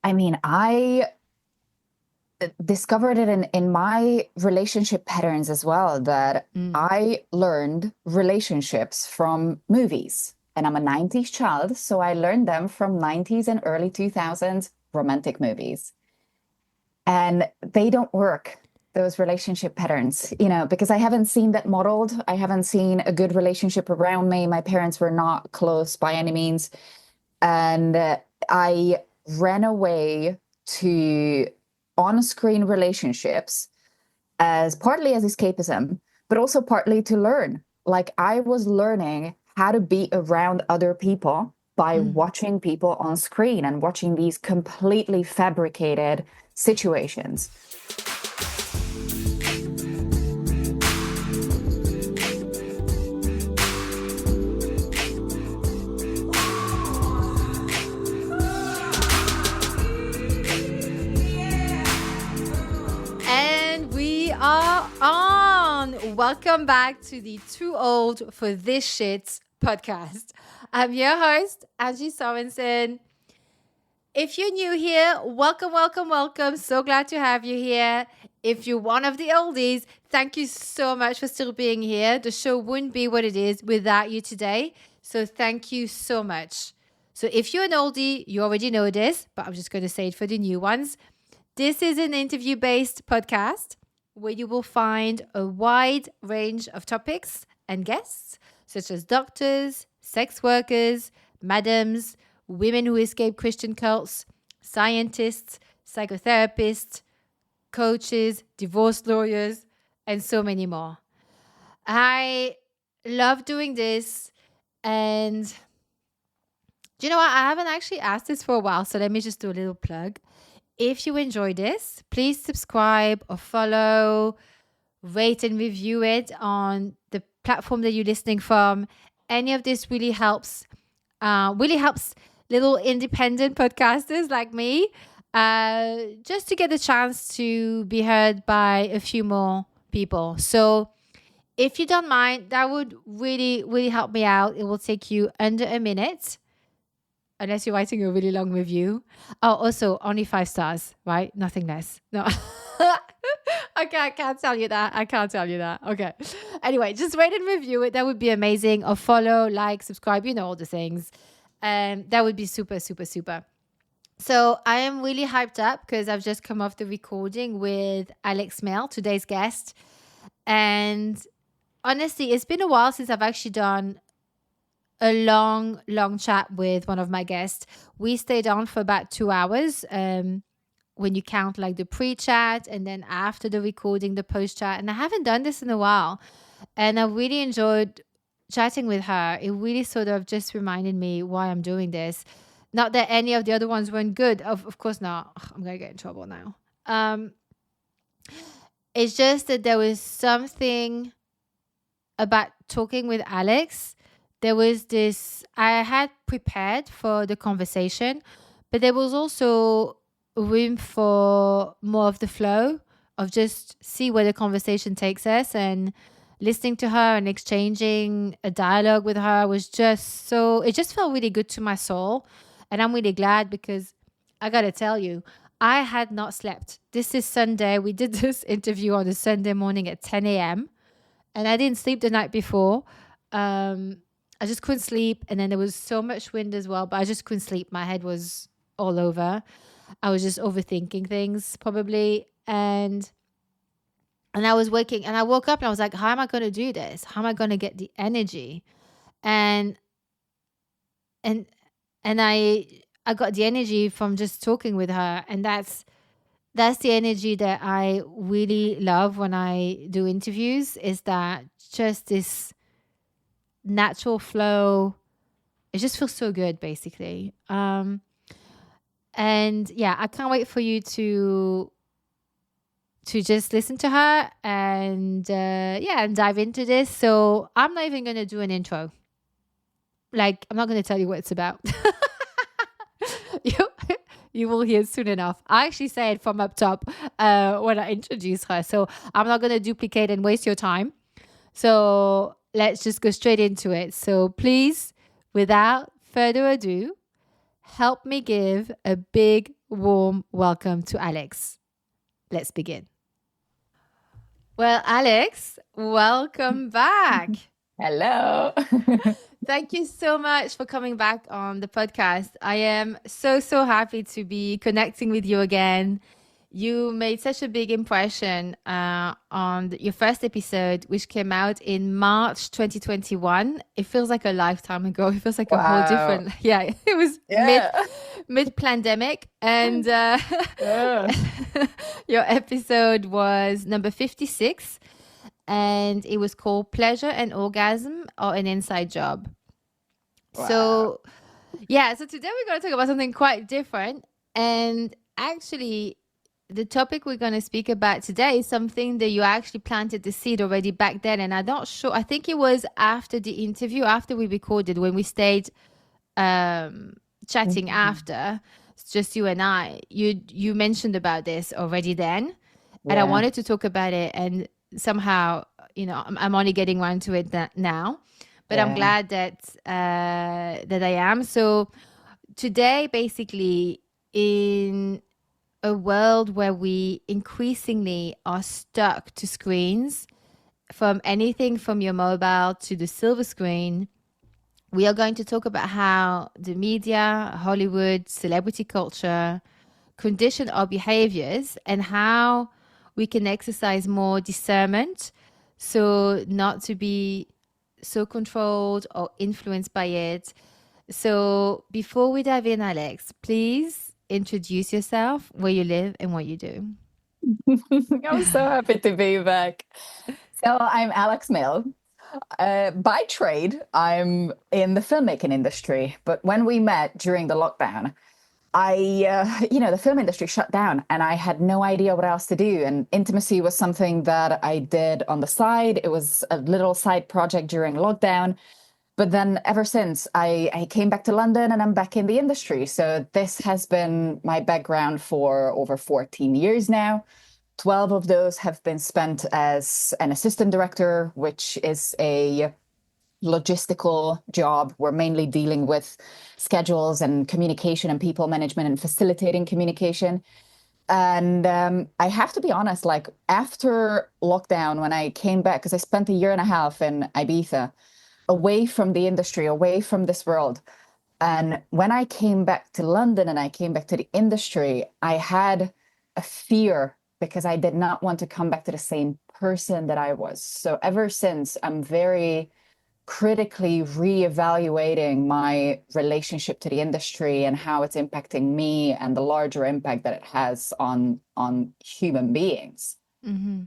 I mean, I discovered it in my relationship patterns as well, that Mm. I learned relationships from movies. And I'm a 90s child, so I learned them from 90s and early 2000s romantic movies. And they don't work, those relationship patterns, because I haven't seen that modeled. I haven't seen a good relationship around me. My parents were not close by any means. And I ran away to on-screen relationships as partly as escapism, but also partly to learn. Like I was learning how to be around other people by Mm. watching people on screen and watching these completely fabricated situations. And we are on. Welcome back to the Too Old for This Shit podcast. I'm your host, Angie Sorensen. If you're new here, welcome, welcome, welcome. So glad to have you here. If you're one of the oldies, thank you so much for still being here. The show wouldn't be what it is without you today. So thank you so much. So if you're an oldie, you already know this, but I'm just going to say it for the new ones. This is an interview-based podcast where you will find a wide range of topics and guests, such as doctors, sex workers, madams, women who escape Christian cults, scientists, psychotherapists, coaches, divorce lawyers, and so many more. I love doing this. And do you know what? I haven't actually asked this for a while, so let me just do a little plug. If you enjoy this, please subscribe or follow, rate and review it on the platform that you're listening from. Any of this really helps little independent podcasters like me, just to get the chance to be heard by a few more people. So if you don't mind, that would really, really help me out. It will take you under a minute, unless you're writing a really long review. Oh, also only 5 stars, right? Nothing less. No. Okay, I can't tell you that. I can't tell you that. Okay. Anyway, just rate and review it. That would be amazing. Or follow, like, subscribe, all the things. That would be super, super, super. So I am really hyped up because I've just come off the recording with Alex Mail, today's guest. And honestly, it's been a while since I've actually done a long, long chat with one of my guests. We stayed on for about 2 hours. When you count like the pre-chat and then after the recording, the post-chat. And I haven't done this in a while. And I really enjoyed chatting with her. It really sort of just reminded me why I'm doing this. Not that any of the other ones weren't good. Of course not. Ugh, I'm going to get in trouble now. It's just that there was something about talking with Alex. There was this, I had prepared for the conversation, but there was also room for more of the flow of just see where the conversation takes us. And listening to her and exchanging a dialogue with her was just so, it just felt really good to my soul. And I'm really glad because I got to tell you, I had not slept. This is Sunday. We did this interview on a Sunday morning at 10 a.m. and I didn't sleep the night before. I just couldn't sleep. And then there was so much wind as well, but I just couldn't sleep. My head was all over. I was just overthinking things probably. And I was waking and I woke up and I was like, how am I going to do this? How am I going to get the energy? And and I got the energy from just talking with her. And that's the energy that I really love when I do interviews, is that just this natural flow. It just feels so good, basically. And yeah, I can't wait for you to just listen to her and and dive into this. So I'm not even going to do an intro. Like, I'm not going to tell you what it's about. you, you will hear soon enough. I actually say it from up top when I introduce her. So I'm not going to duplicate and waste your time. So let's just go straight into it. So please, without further ado, help me give a big warm welcome to Alex. Let's begin. Well, Alex, welcome back. Hello. Thank you so much for coming back on the podcast. I am so happy to be connecting with you again. You made such a big impression on your first episode, which came out in March 2021. It feels like a lifetime ago. It feels like a whole Wow. different, yeah, it was Yeah. mid pandemic. And Yeah. your episode was number 56, and it was called Pleasure and Orgasm or an Inside Job. Wow. So, yeah, so today we're going to talk about something quite different. And actually, the topic we're going to speak about today is something that you actually planted the seed already back then. And I'm not sure, I think it was after the interview, after we recorded, when we stayed chatting Mhm. after, it's just you and I, you mentioned about this already then. And I Yeah. wanted to talk about it. And somehow, I'm only getting around to it now. But I'm Yeah. glad that I am. So today, basically, in a world where we increasingly are stuck to screens, from anything from your mobile to the silver screen, we are going to talk about how the media, Hollywood, celebrity culture condition our behaviors and how we can exercise more discernment so not to be so controlled or influenced by it. So before we dive in, Alex, please introduce yourself, where you live, and what you do. I'm so happy to be back. So I'm Alex Mill. By trade, I'm in the filmmaking industry. But when we met during the lockdown, the film industry shut down and I had no idea what else to do. And intimacy was something that I did on the side. It was a little side project during lockdown. But then ever since, I came back to London and I'm back in the industry. So this has been my background for over 14 years now. 12 of those have been spent as an assistant director, which is a logistical job. We're mainly dealing with schedules and communication and people management and facilitating communication. And I have to be honest, like after lockdown, when I came back, because I spent a year and a half in Ibiza, away from the industry, away from this world. And when I came back to London and I came back to the industry, I had a fear because I did not want to come back to the same person that I was. So ever since, I'm very critically reevaluating my relationship to the industry and how it's impacting me and the larger impact that it has on human beings. Hmm.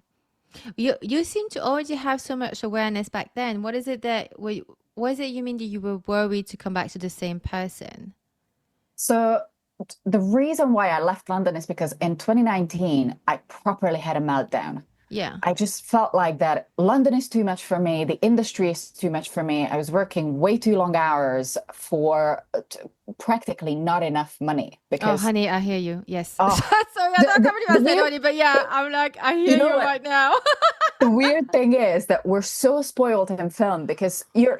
You seem to already have so much awareness back then. What is it what is it you mean that you were worried to come back to the same person? So the reason why I left London is because in 2019, I properly had a meltdown. Yeah. I just felt like that London is too much for me. The industry is too much for me. I was working way too long hours for practically not enough money Oh, because, honey, I hear you. Yes. oh, Sorry, I don't have the anyone to say weird, honey, but yeah, I'm like, I you hear know you what? right now. The weird thing is that we're so spoiled in film because you're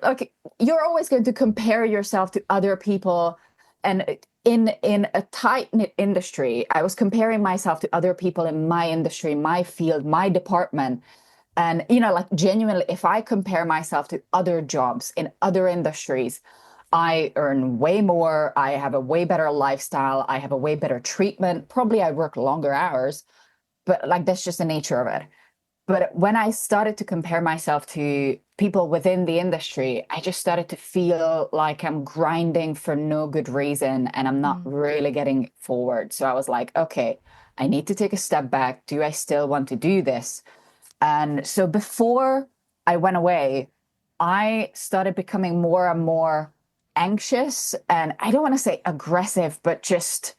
always going to compare yourself to other people. And in a tight-knit industry, I was comparing myself to other people in my industry, my field, my department. And, like genuinely, if I compare myself to other jobs in other industries, I earn way more. I have a way better lifestyle. I have a way better treatment. Probably I work longer hours, but like that's just the nature of it. But when I started to compare myself to people within the industry, I just started to feel like I'm grinding for no good reason and I'm not Mm, really getting forward. So I was like, okay, I need to take a step back. Do I still want to do this? And so before I went away, I started becoming more and more anxious. And I don't want to say aggressive, but just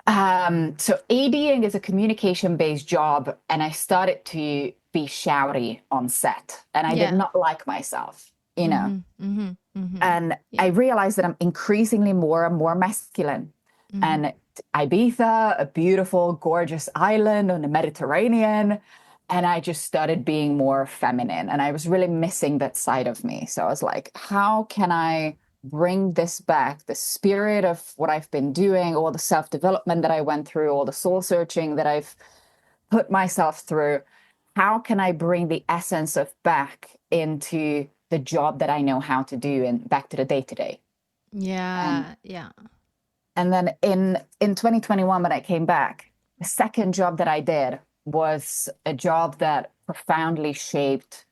so ADing is a communication-based job, and I started to be shouty on set, and I did yeah. not like myself. Mm-hmm. Mm-hmm. Mm-hmm. And I Yeah. realized that I'm increasingly more and more masculine. Mm-hmm. And Ibiza, a beautiful, gorgeous island on the Mediterranean, and I just started being more feminine, and I was really missing that side of me. So I was like, how can I bring this back, the spirit of what I've been doing, all the self-development that I went through, all the soul searching that I've put myself through. How can I bring the essence of back into the job that I know how to do and back to the day to day? And Yeah, yeah. and then in 2021 when I came back, the second job that I did was a job that profoundly shaped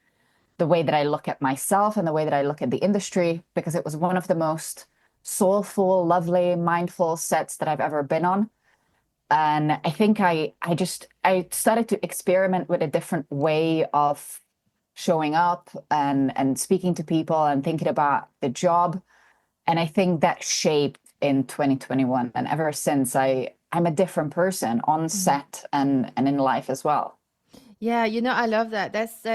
the way that I look at myself and the way that I look at the industry, because it was one of the most soulful, lovely, mindful sets that I've ever been on. And I think I started to experiment with a different way of showing up and speaking to people and thinking about the job. And I think that shaped in 2021. And ever since I'm a different person on Mhm. set and in life as well. Yeah, I love that. That's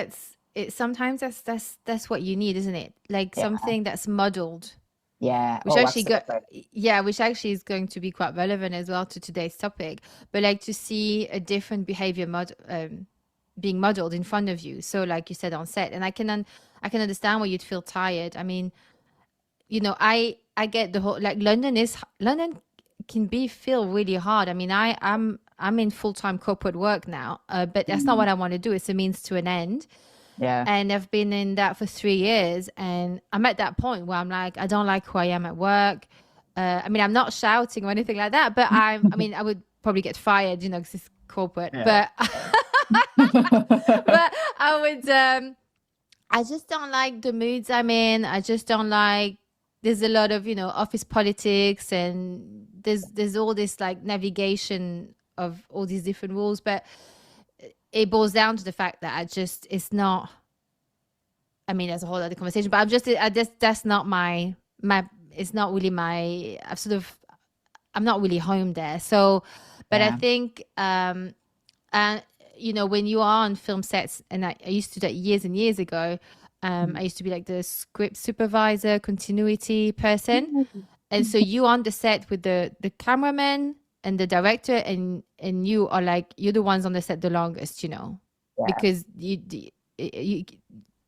it. Sometimes that's what you need, isn't it? Like Yeah. something that's muddled, Yeah. which Oh, actually go absolutely. yeah, which actually is going to be quite relevant as well to today's topic. But like to see a different behavior being modeled in front of you. So like you said on set, and I can understand why you'd feel tired. I mean, I get the whole like London can be feel really hard. I mean, I'm in full-time corporate work now, but that's not Mm. what I want to do. It's a means to an end. Yeah. And I've been in that for 3 years, and I'm at that point where I'm like, I don't like who I am at work. I mean, I'm not shouting or anything like that, but I mean, I would probably get fired, because it's corporate. Yeah. But but I would, I just don't like the moods I'm in. I just don't like. There's a lot of office politics, and there's all this like navigation of all these different rules, but it boils down to the fact that it's not. I mean, there's a whole other conversation, but I just that's not my. It's not really my. I'm not really home there. So, but I Yeah. think, and when you are on film sets, and I used to do that years and years ago. I used to be like the script supervisor, continuity person, and so you on the set with the cameraman and the director, and you're the ones on the set the longest, Yeah. because you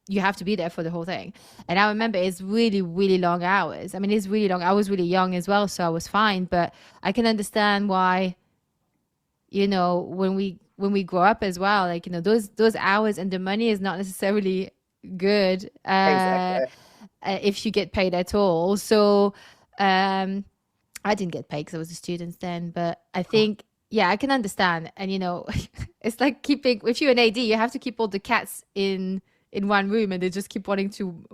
you have to be there for the whole thing. And I remember it's really, really long hours. I mean, it's really long. I was really young as well, so I was fine. But I can understand why, when we grow up as well, like, those hours and the money is not necessarily good Exactly. if you get paid at all. So um I didn't get paid because I was a student then, but I think, yeah, I can understand. And it's like keeping, if you're an AD, you have to keep all the cats in one room, and they just keep wanting to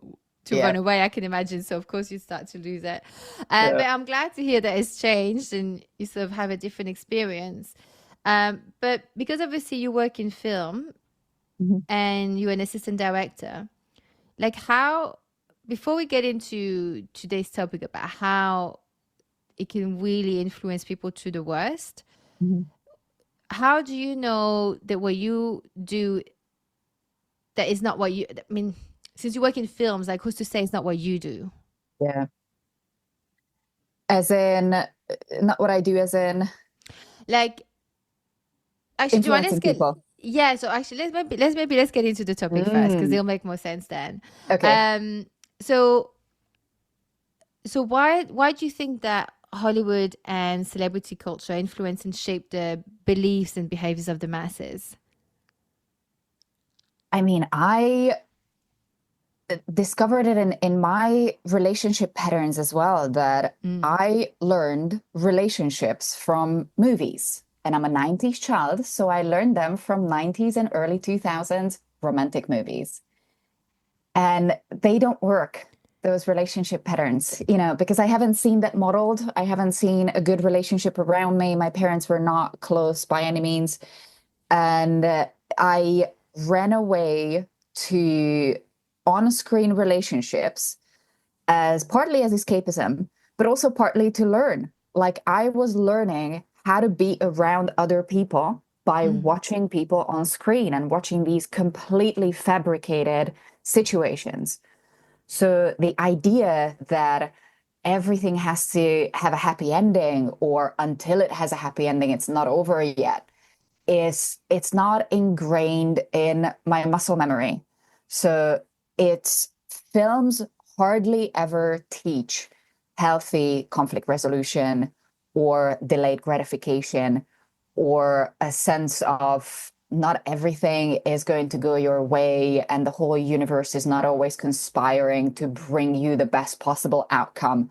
Yeah. run away. I can imagine. So of course you start to lose it. Yeah. But I'm glad to hear that it's changed and you sort of have a different experience. But because obviously you work in film Mhm. and you're an assistant director, like how, before we get into today's topic about how it can really influence people to the worst, Mhm. how do you know that what you do, that is not what you, I mean, since you work in films, like who's to say it's not what you do? Yeah. As in, not what I do, as in Like, actually, do you want, let's influencing get, people. yeah, so actually let's get into the topic first, because Mm. it'll make more sense then. Okay. Um, so why do you think that Hollywood and celebrity culture influence and shape the beliefs and behaviors of the masses? I mean, I discovered it in my relationship patterns as well, that Mm, I learned relationships from movies. And I'm a 90s child, so I learned them from 90s and early 2000s romantic movies. And they don't work, those relationship patterns, because I haven't seen that modeled. I haven't seen a good relationship around me. My parents were not close by any means. And I ran away to on-screen relationships as partly as escapism, but also partly to learn. Like I was learning how to be around other people by mm, watching people on screen and watching these completely fabricated situations. So the idea that everything has to have a happy ending, or until it has a happy ending, it's not over yet, it's not ingrained in my muscle memory. So it's films hardly ever teach healthy conflict resolution or delayed gratification or a sense of not everything is going to go your way and the whole universe is not always conspiring to bring you the best possible outcome.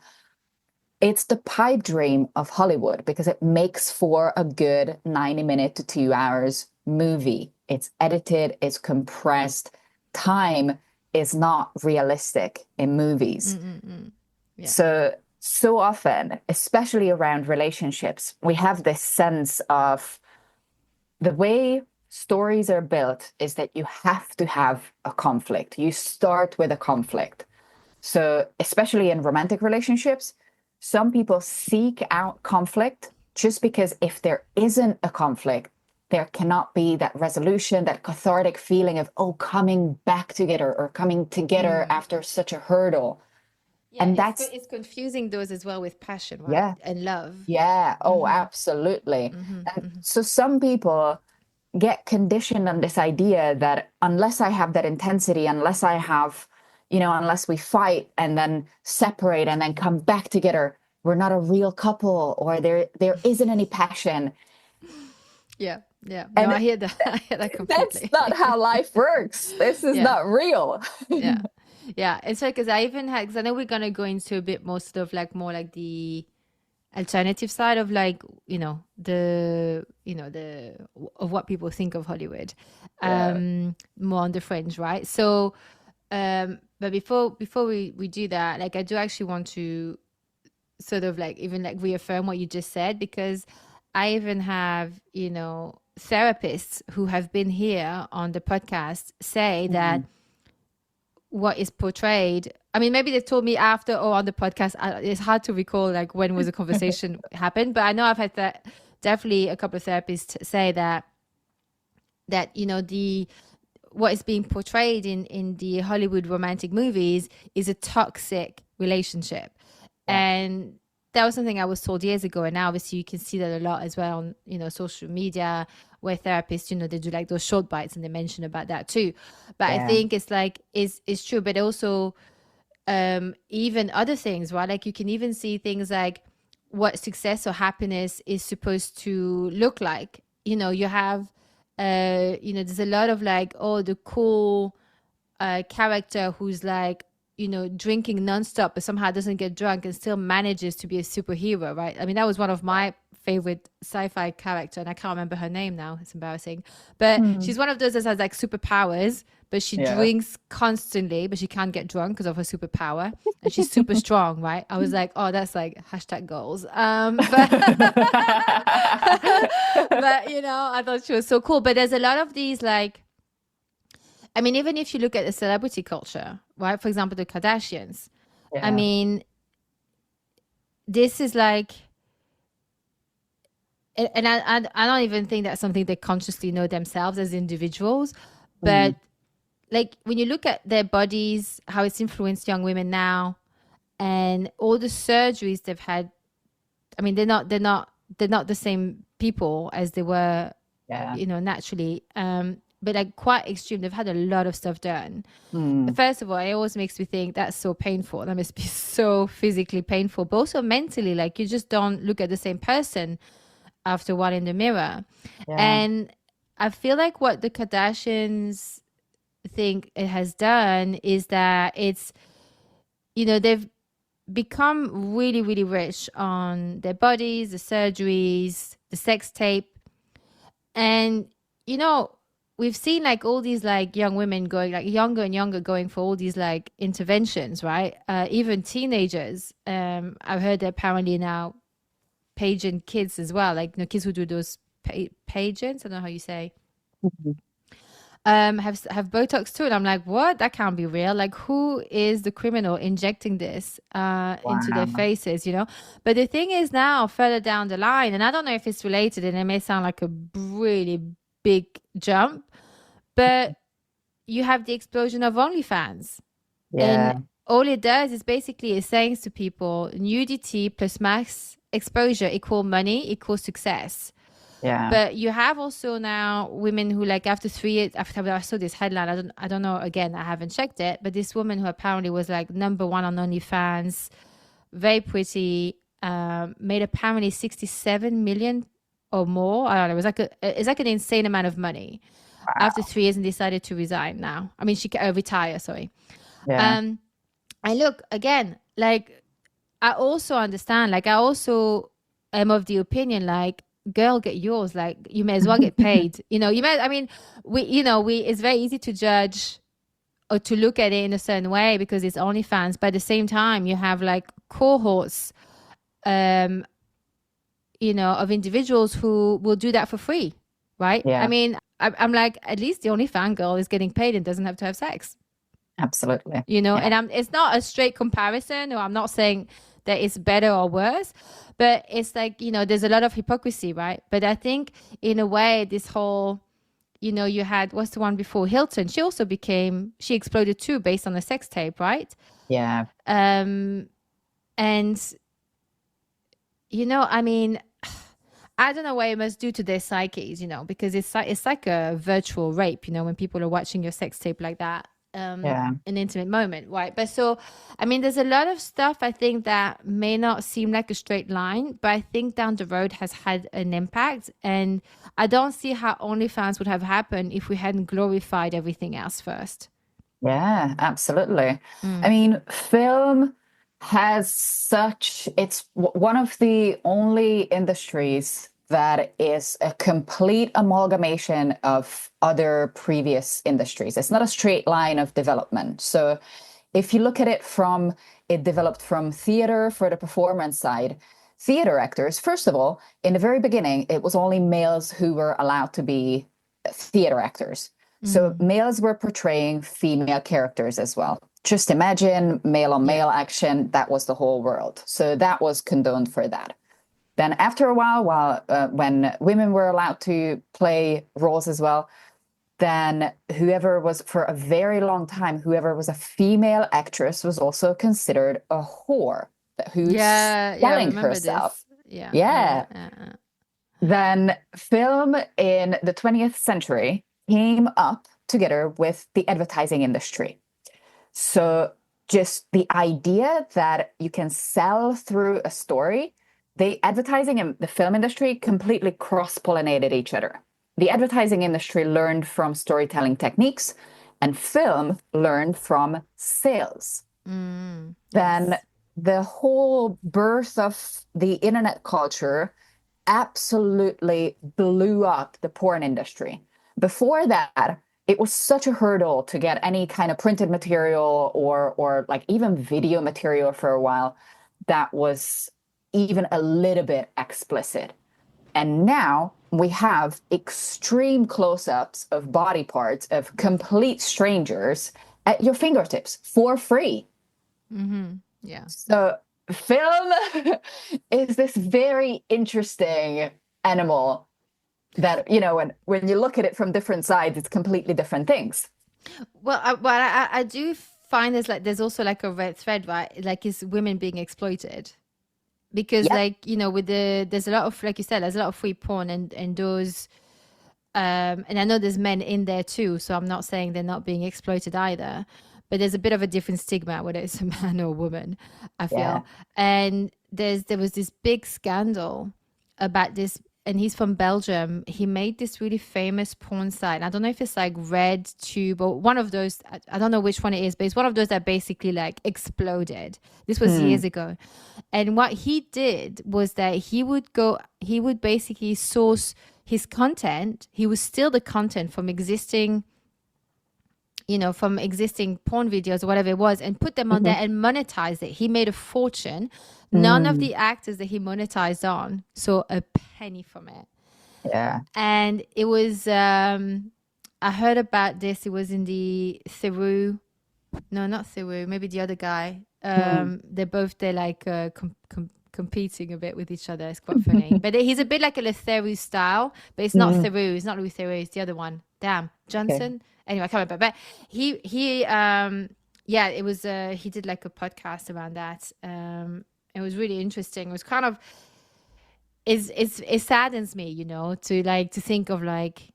It's the pipe dream of Hollywood because it makes for a good 90-minute to 2 hours movie. It's edited, it's compressed. Time is not realistic in movies. Mm-mm-mm. Yeah. So often, especially around relationships, we have this sense of the way stories are built is that you have to have a conflict. You start with a conflict. So, especially in romantic relationships, some people seek out conflict just because if there isn't a conflict, there cannot be that resolution, that cathartic feeling of, oh, coming back together or coming together Mm. after such a hurdle. Yeah, And that's, it's confusing those as well with passion, right? yeah, And love. yeah, oh, Mm-hmm. absolutely. Mm-hmm. And Mm-hmm. so some people get conditioned on this idea that unless I have that intensity, unless I have, unless we fight and then separate and then come back together, we're not a real couple or there isn't any passion. Yeah, yeah. No, And I hear that. I hear that that's completely. not how life works. This is Yeah, not real. yeah, yeah. It's like because I even had because I know we're gonna go into a bit more sort of like more like the alternative side of like the of what people think of Hollywood, Yeah. more on the fringe, right? So, but before we do that, like I do actually want to sort of like even like reaffirm what you just said because I even have therapists who have been here on the podcast say that Mhm. what is portrayed. I mean, maybe they told me after or on the podcast. It's hard to recall like when was the conversation happened, but I know I've had that definitely a couple of therapists say that the what is being portrayed in the Hollywood romantic movies is a toxic relationship. Yeah. And that was something I was told years ago. And now obviously you can see that a lot as well on, social media where therapists, they do like those short bites and they mention about that too. But I Yeah. think it's like, it's true, but also even other things, right? Like you can even see things like what success or happiness is supposed to look like. You have, there's a lot of like, oh, the cool character who's like, drinking nonstop, but somehow doesn't get drunk and still manages to be a superhero, right? I mean, that was one of my favorite sci-fi character, and I can't remember her name now. It's embarrassing, but Hmm. she's one of those that has like superpowers, but she Yeah. drinks constantly, but she can't get drunk because of her superpower, and she's super strong, right? I was like, oh, that's like hashtag goals. But but I thought she was so cool. But there's a lot of these like I mean, even if you look at the celebrity culture, right? For example, the Kardashians. I Yeah. mean, this is like, and I don't even think that's something they consciously know themselves as individuals. Mm. But like when you look at their bodies, how it's influenced young women now, and all the surgeries they've had. I mean, they're not the same people as they were, Yeah. naturally. But like quite extreme. They've had a lot of stuff done. Mm. First of all, it always makes me think that's so painful. That must be so physically painful, but also mentally. Like you just don't look at the same person after a while in the mirror. Yeah. And I feel like what the Kardashians think it has done is that they've become really, really rich on their bodies, the surgeries, the sex tape. And, you know, we've seen like all these like young women going like younger and younger going for all these like interventions, right? Even teenagers. I've heard that apparently now pageant kids as well, like kids who do those pageants. I don't know how you say. Mhm. Have Botox too, and I'm like, what? That can't be real. Like, who is the criminal injecting this into their Wow. faces? But the thing is now, further down the line, and I don't know if it's related, and it may sound like a really big jump, but you have the explosion of OnlyFans, and Yeah. all it does is basically is saying to people, nudity plus max exposure equal money equals success. Yeah. But you have also now women who like after 3 years, after I saw this headline, I don't know, again, I haven't checked it, but this woman who apparently was like number one on OnlyFans, very pretty, made apparently 67 million or more. I don't know. It's like an insane amount of money after Wow. 3 years and decided to resign now. I mean, she retire, sorry. Yeah. Um, and look, again, like I also understand, like I also am of the opinion, like, girl, get yours. Like you may as well get paid. You may, I mean, it's very easy to judge or to look at it in a certain way because it's OnlyFans. But at the same time, you have like cohorts, um, of individuals who will do that for free, right? I Yeah. mean, I'm like, at least the OnlyFans girl is getting paid and doesn't have to have sex. Absolutely. And Yeah. it's not a straight comparison, or I'm not saying that it's better or worse, but it's like, there's a lot of hypocrisy, right? But I think in a way, this whole, you had, what's the one before Hilton? She exploded too based on a sex tape, right? Yeah. Um, and, I mean, I don't know what it must do to their psyches, because it's like a virtual rape, when people are watching your sex tape like that, Yeah. an intimate moment, right? But so, I mean, there's a lot of stuff I think that may not seem like a straight line, but I think down the road has had an impact, and I don't see how OnlyFans would have happened if we hadn't glorified everything else first. Yeah, absolutely. I Mm. mean, film has it's one of the only industries that is a complete amalgamation of other previous industries. It's not a straight line of development. So if you look at it developed from theater for the performance side. Theater actors, first of all, in the very beginning, it was only males who were allowed to be theater actors. So Mm. males were portraying female characters as well. Just imagine male on Yeah. male action. That was the whole world. So that was condoned for that. Then after a while when women were allowed to play roles as well, then whoever was for a very long time, whoever was a female actress was also considered a whore who's Yeah, yeah, I selling remember herself. this. Yeah, yeah, Yeah. yeah, yeah. Then film in the 20th century came up together with the advertising industry. So just the idea that you can sell through a story, the advertising and the film industry completely cross-pollinated each other. The advertising industry learned from storytelling techniques, and film learned from sales. Then Yes. the whole birth of the internet culture absolutely blew up the porn industry. Before that, it was such a hurdle to get any kind of printed material or like even video material for a while that was even a little bit explicit. And now we have extreme close-ups of body parts of complete strangers at your fingertips for free. Yeah. So film is this very interesting animal that, when you look at it from different sides, it's completely different things. I do find there's also like a red thread, right? Like, is women being exploited? Because Yep. like, there's a lot of, like you said, there's a lot of free porn and those, and I know there's men in there too, so I'm not saying they're not being exploited either. But there's a bit of a different stigma whether it's a man or a woman, I Yeah. feel. And there was this big scandal about this, and he's from Belgium. He made this really famous porn site. I don't know if it's like Red Tube or one of those. I don't know which one it is, but it's one of those that basically like exploded. This was Hmm. years ago. And what he did was that he would basically source his content. He would steal the content from existing, from existing porn videos or whatever it was, and put them on there Hmm. and monetize it. He made a fortune. None of Hmm. the actors that he monetized on saw a penny from it. Yeah. And it was, I heard about this. It was in the Theroux, no, not Theroux, maybe the other guy. Hmm. They're like competing a bit with each other. It's quite funny. But he's a bit like a Le Theroux style, but it's not Hmm. Theroux. It's not Louis Theroux. It's the other one. Damn, Okay. Johnson. Anyway, I can't remember. But yeah, it was. He did like a podcast around that. It was really interesting. It was kind of. it saddens me, to like to think of like,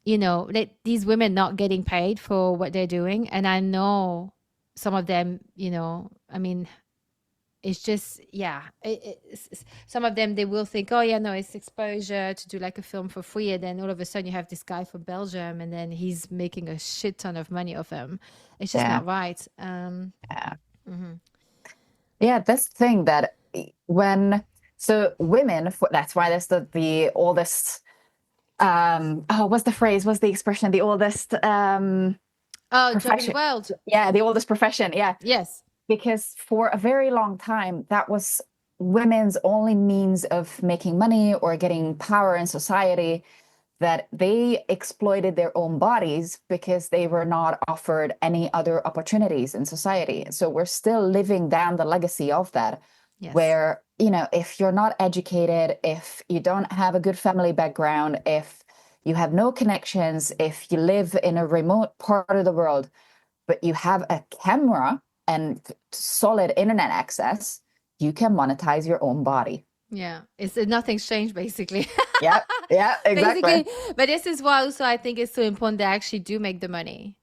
these women not getting paid for what they're doing. And I know some of them, I mean, it's just, yeah, some of them, they will think, oh yeah, no, it's exposure to do like a film for free. And then all of a sudden you have this guy from Belgium and then he's making a shit ton of money off him. It's just Yeah. not right. Yeah. Mhm. Yeah, that's the thing that when so women that's why there's the oldest oh what's the phrase, what's the expression, the oldest Oh, job in the profession. world. Yeah, the oldest profession. Yeah, Yes. because for a very long time that was women's only means of making money or getting power in society, that they exploited their own bodies because they were not offered any other opportunities in society. So we're still living down the legacy of that, Yes. where, if you're not educated, if you don't have a good family background, if you have no connections, if you live in a remote part of the world, but you have a camera and solid internet access, you can monetize your own body. Yeah. It's nothing's changed basically. Yeah, yeah, exactly. Basically, but this is why also I think it's so important they actually do make the money.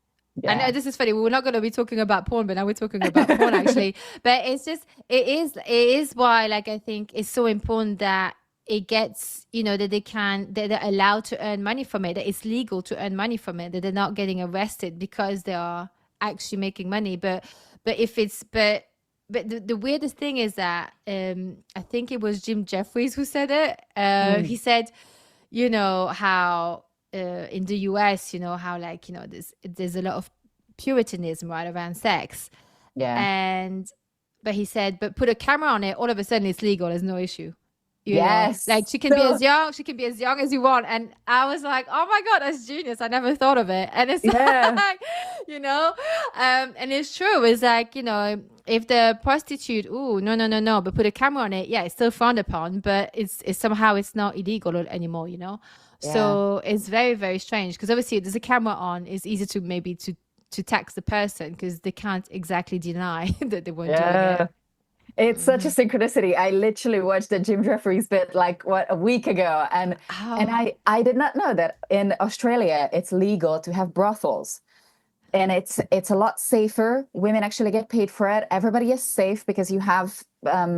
I know Yeah. this is funny. We're not going to be talking about porn, but now we're talking about porn actually. But it's just it is why like I think it's so important that it gets, that that they're allowed to earn money from it, that it's legal to earn money from it, that they're not getting arrested because they are actually making money. But if it's but the weirdest thing is that I think it was Jim Jeffries who said it. He Mm, said, how in the US, how like, there's a lot of puritanism right around sex. yeah. And but he said, but put a camera on it, all of a sudden it's legal, there's no issue. Like Yes. she can be So, as young as you want. And I was like, oh my God, that's genius. I never thought of it. And it's yeah. like, and it's true. It's like, if the prostitute, ooh, no, no, no, no, but put a camera on it, yeah, it's still frowned upon, but it's somehow it's not illegal anymore. Yeah. So it's very, very strange because obviously if there's a camera on, it's easy to maybe to tax the person because they can't exactly deny that they weren't doing it. Yeah. It's such a Hmm. synchronicity. I literally watched the Jim Jeffries bit like what, a week ago, and Oh, I did not know that in Australia it's legal to have brothels. And it's a lot safer. Women actually get paid for it. Everybody is safe because you have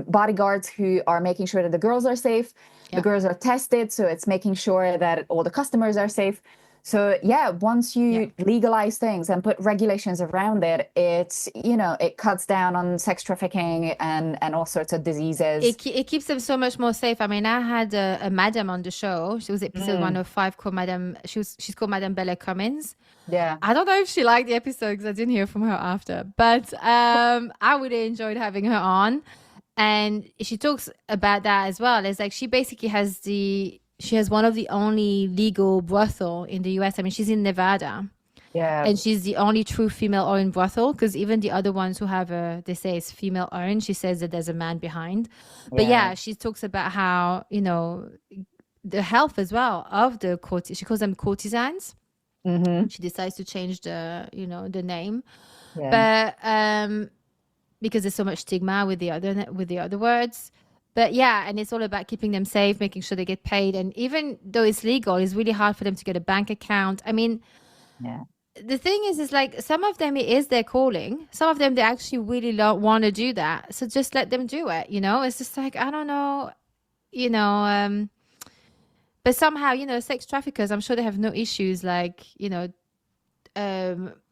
bodyguards who are making sure that the girls are safe. The yeah, girls are tested, so it's making sure that all the customers are safe. So yeah, once yeah. you legalize things and put regulations around it, it cuts down on sex trafficking and all sorts of diseases. It keeps them so much more safe. I mean, I had a madam on the show. She was episode Mm, 105 called Madam. She's called Madam Bella Cummins. yeah. I don't know if she liked the episode because I didn't hear from her after, but I really enjoyed having her on, and she talks about that as well. It's like she basically she has one of the only legal brothel in the U.S. I mean, she's in Nevada, Yeah. and she's the only true female-owned brothel because even the other ones who have they say it's female-owned. She says that there's a man behind, but Yeah. yeah, she talks about how the health as well of the court. She calls them courtesans. Hmm. She decides to change the name, Yeah. but because there's so much stigma with the other words. But yeah, and it's all about keeping them safe, making sure they get paid, and even though it's legal, it's really hard for them to get a bank account. I mean, Yeah. the thing is like some of them it is their calling. Some of them they actually really want to do that. So just let them do it. It's just like I don't know, you know. But somehow, sex traffickers, I'm sure they have no issues like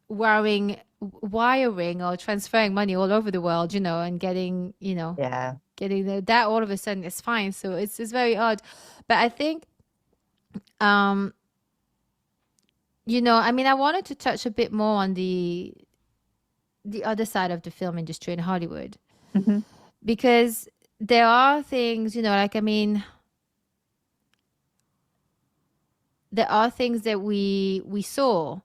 wiring or transferring money all over the world, and Yeah. getting that all of a sudden is fine. So it's very odd. But I think, um, I mean, I wanted to touch a bit more on the other side of the film industry in Hollywood Hmm. because there are things, like I mean, there are things that we saw.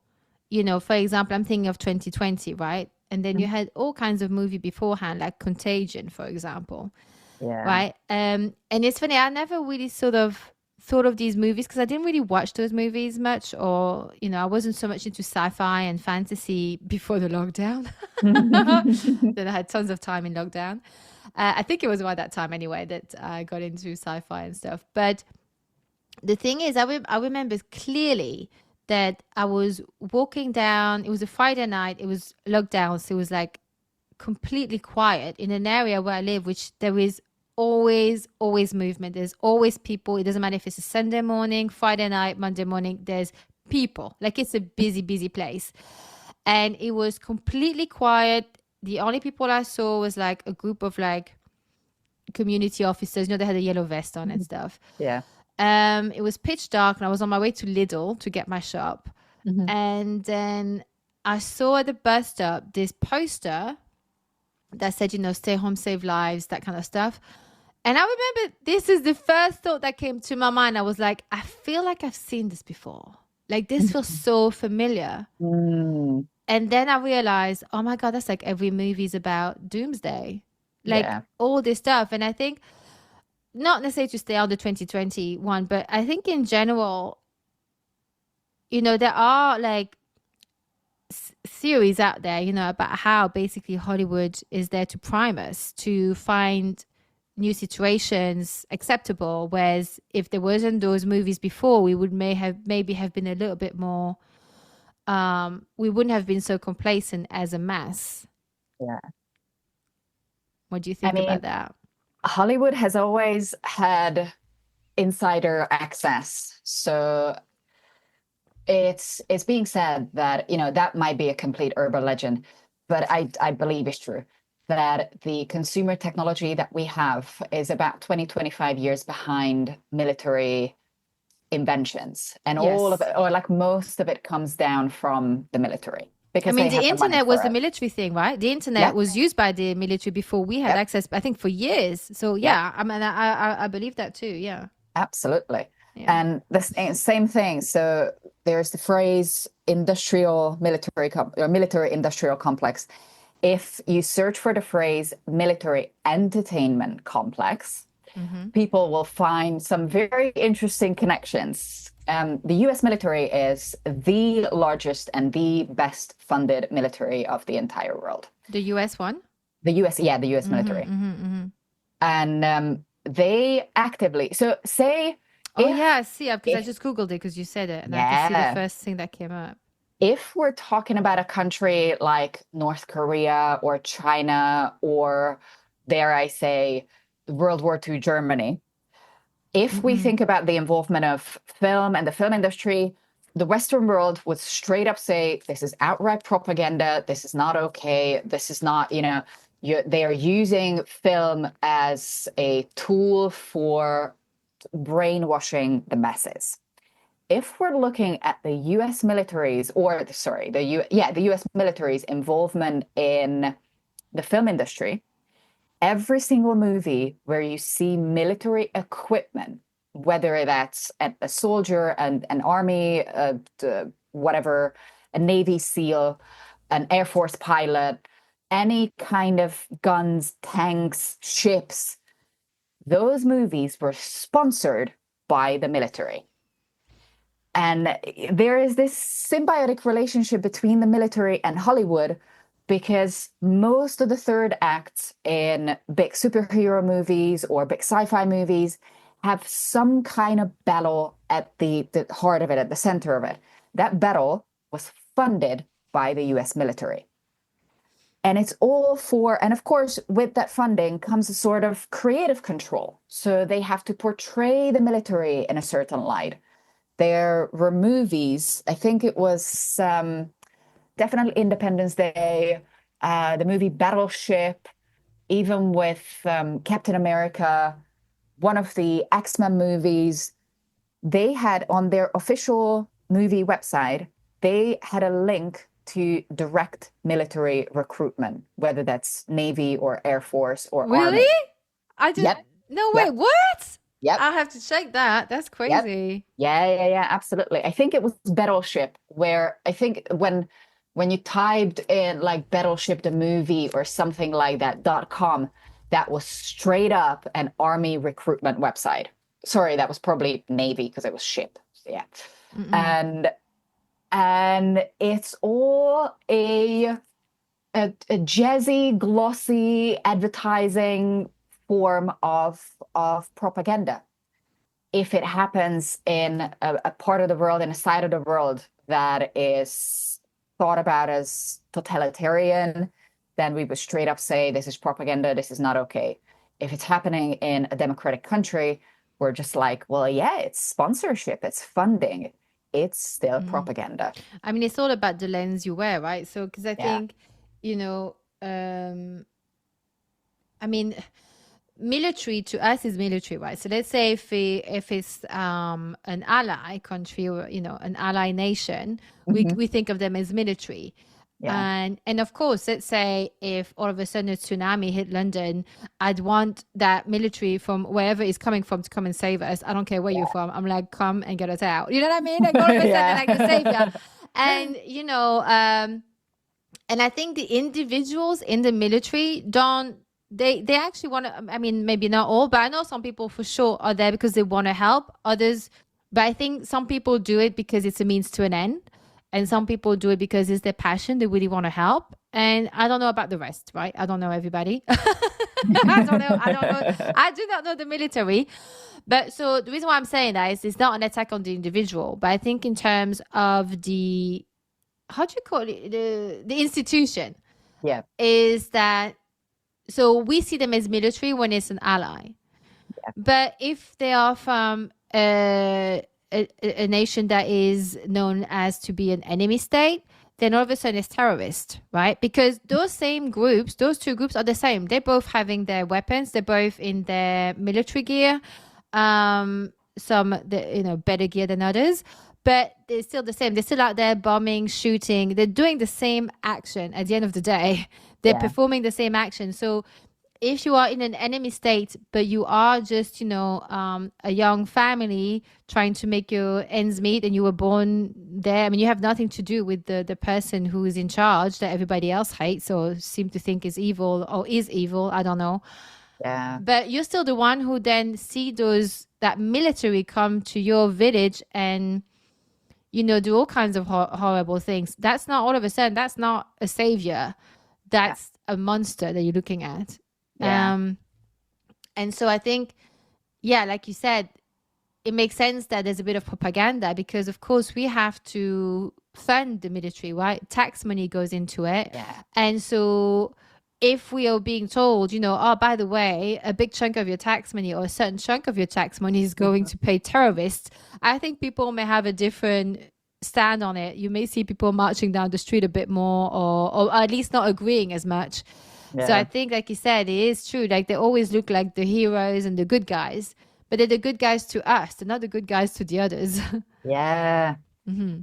For example, I'm thinking of 2020, right? And then you had all kinds of movie beforehand, like Contagion, for example, Yeah. right? And it's funny, I never really sort of thought of these movies because I didn't really watch those movies much, or I wasn't so much into sci-fi and fantasy before the lockdown. Then I had tons of time in lockdown. I think it was around that time anyway that I got into sci-fi and stuff. But the thing is, I remember clearly that I was walking down. It was a Friday night. It was lockdown, so it was like completely quiet in an area where I live, which there is always movement. There's always people. It doesn't matter if it's a Sunday morning, Friday night, Monday morning. There's people. Like it's a busy place, and it was completely quiet. The only people I saw was like a group of like community officers. You know, they had a yellow vest on and stuff. Yeah. It was pitch dark, and I was on my way to Lidl to get my shop. Mhm. And then I saw at the bus stop this poster that said, you know, stay home, save lives, that kind of stuff. And I remember this is the first thought that came to my mind. I was like, I feel like I've seen this before. Like this feels so familiar. Mm, And then I realized, oh my God, that's like every movie's about doomsday. Like yeah. all this stuff. And I think not necessarily to stay on the 2021, but I think in general, you know, there are like theories out there, you know, about how basically Hollywood is there to prime us to find new situations acceptable. Whereas if there wasn't those movies before, we would maybe have been a little bit more. We wouldn't have been so complacent as a mass. Yeah. What do you I think mean, about that? Hollywood has always had insider access. So it's being said that, that might be a complete urban legend, but I believe it's true that the consumer technology that we have is about 20-25 years behind military inventions. And all of Yes. it, or like most of it, comes down from the military I because mean, they the have the money internet was for the it. military thing, right? The internet Yep, was used by the military before we had yep, access, I think, for years. So yep. yeah, I mean, I believe that too. Yeah, Absolutely. yeah. And the same thing. So there's the phrase industrial military or military industrial complex. If you search for the phrase military entertainment complex, Hmm. people will find some very interesting connections. The US military is the largest and the best funded military of the entire world. The US one. The US, yeah, the US Hmm. military. Hmm. And they actively, so say Oh yeah, I see. Because I if just Googled it because you said it, and I could see the yeah. first thing that came up. If we're talking about a country like North Korea or China or, dare I say, World War II Germany, if we Mm-mm. think about the involvement of film and the film industry, the Western world would straight up say, this is outright propaganda. This is not okay. This is not, they are using film as a tool for brainwashing the masses. If we're looking at the US military's, or sorry, the US military's involvement in the film industry, every single movie where you see military equipment, whether that's a soldier, an army, whatever, a Navy SEAL, an Air Force pilot, any kind of guns, tanks, ships, those movies were sponsored by the military. And there is this symbiotic relationship between the military and Hollywood because most of the third acts in big superhero movies or big sci-fi movies have some kind of battle at the heart of it, at the center of it. That battle was funded by the US military. And it's all for, and of course, with that funding comes a sort of creative control. So they have to portray the military in a certain light. There were movies. I think it was definitely Independence Day, the movie Battleship, even with Captain America, one of the X-Men movies. They had on their official movie website, they had a link to direct military recruitment, whether that's Navy or Air Force or Really? Army. I did. Yep, No way. yep, What? yep. I'll have to check that. That's Yep. crazy. Yeah, absolutely. I think it was Battleship where I think when you typed in like Battleship the movie or something like that .com, that was straight up an army recruitment website. Sorry, that was probably Navy because it was ship. Yeah. Mm-mm. And it's all a a jazzy, glossy advertising form of propaganda. If it happens in a part of the world, in a side of the world that is thought about as totalitarian, then we would straight up say this is propaganda, this is not okay. If it's happening in a democratic country, we're just like, well, yeah, it's sponsorship, it's funding, it's still Mhm. propaganda. I mean, it's all about the lens you wear, right? So, because I Yeah. think, you know, um, I mean, military to us is military, right? So let's say if it's an ally country or an ally nation, we Hmm. we think of them as military. Yeah. And of course, let's say if all of a sudden a tsunami hit London, I'd want that military from wherever it's coming from to come and save us. I don't care where you're Yeah. from. I'm like, come and get us out. You know what I mean? Like all of a sudden, they're like the savior. Yeah. And and I think the individuals in the military don't they actually want to, I mean, maybe not all, but I know some people for sure are there because they want to help others. But I think some people do it because it's a means to an end. And some people do it because it's their passion. They really want to help. And I don't know about the rest, right? I don't know everybody. I don't know. I don't know. I do not know the military. But so the reason why I'm saying that is it's not an attack on the individual, but I think in terms of the, how do you call it, the institution, Yeah. is that, so we see them as military when it's an ally. But if they are from a nation that is known as to be an enemy state, then all of a sudden it's terrorist, right? Because those same groups, those two groups are the same. They're both having their weapons. They're both in their military gear. Some, better gear than others, but they're still the same. They're still out there bombing, shooting. They're doing the same action at the end of the day. They're Yeah. performing the same action. So if you are in an enemy state, but you are just, a young family trying to make your ends meet and you were born there, I mean, you have nothing to do with the person who is in charge that everybody else hates or seem to think is evil or is evil. I don't know. Yeah. But you're still the one who then see that military come to your village and, do all kinds of horrible things. That's not all of a sudden, that's not a savior. Yeah. That's a monster that you're looking at. Yeah. And so I think, yeah, like you said, it makes sense that there's a bit of propaganda because, of course, we have to fund the military, right? Tax money goes into it. Yeah. And so if we are being told, oh, by the way, a big chunk of your tax money or a certain chunk of your tax money is going Mhm. to pay terrorists, I think people may have a different stand on it. You may see people marching down the street a bit more or at least not agreeing as much. So I Yeah. think, like you said, it is true. Like they always look like the heroes and the good guys, but they're the good guys to us. They're not the good guys to the others. Yeah. Hmm.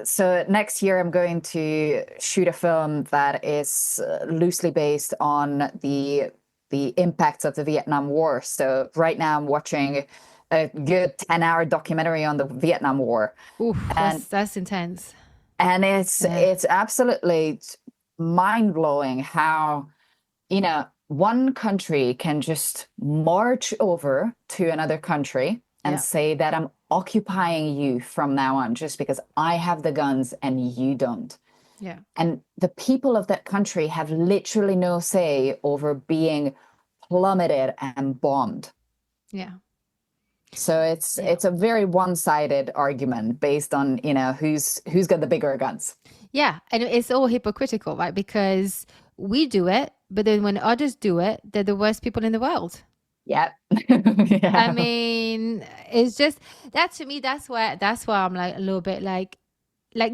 So next year I'm going to shoot a film that is loosely based on the impacts of the Vietnam War. So right now I'm watching a good 10-hour documentary on the Vietnam War. Oof, And that's intense. and it's Yeah, it's absolutely mind-blowing how, one country can just march over to another country and yeah, say that I'm occupying you from now on just because I have the guns and you don't. yeah, And the people of that country have literally no say over being plummeted and bombed. yeah, So it's yeah. it's a very one-sided argument based on, who's got the bigger guns. Yeah, and it's all hypocritical, right? Because we do it, but then when others do it, they're the worst people in the world. Yeah. I Yeah. mean, it's just that to me. That's why I'm like a little bit like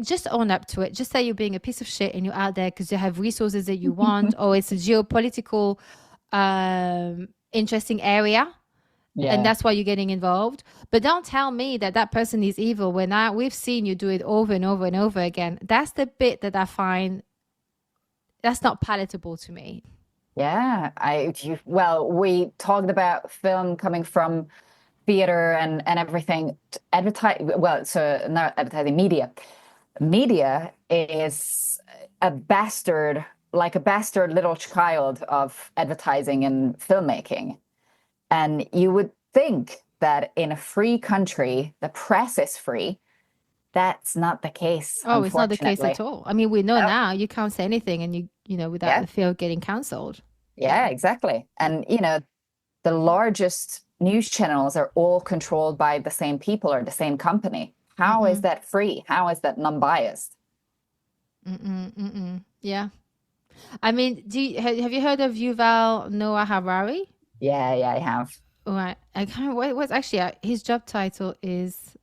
just own up to it. Just say you're being a piece of shit and you're out there because you have resources that you want, or it's a geopolitical interesting area, and Yeah. that's why you're getting involved. But don't tell me that that person is evil when we've seen you do it over and over and over again. That's the bit that I find that's not palatable to me. Yeah, well, we talked about film coming from theater and everything. Advertise, well, so not advertising, media. Media is a bastard, like a bastard little child of advertising and filmmaking. And you would think that in a free country, the press is free, that's not the case, Oh, it's not the case at unfortunately. all. I mean, we know No. now you can't say anything and without Yeah. the fear of getting cancelled. Yeah. Yeah, exactly. And, the largest news channels are all controlled by the same people or the same company. How is Mm-mm. that free? How is that non-biased? Mm-mm. Mm-mm. Yeah. I mean, have you heard of Yuval Noah Harari? Yeah, yeah, I have. Right. I kind of what's actually his job title is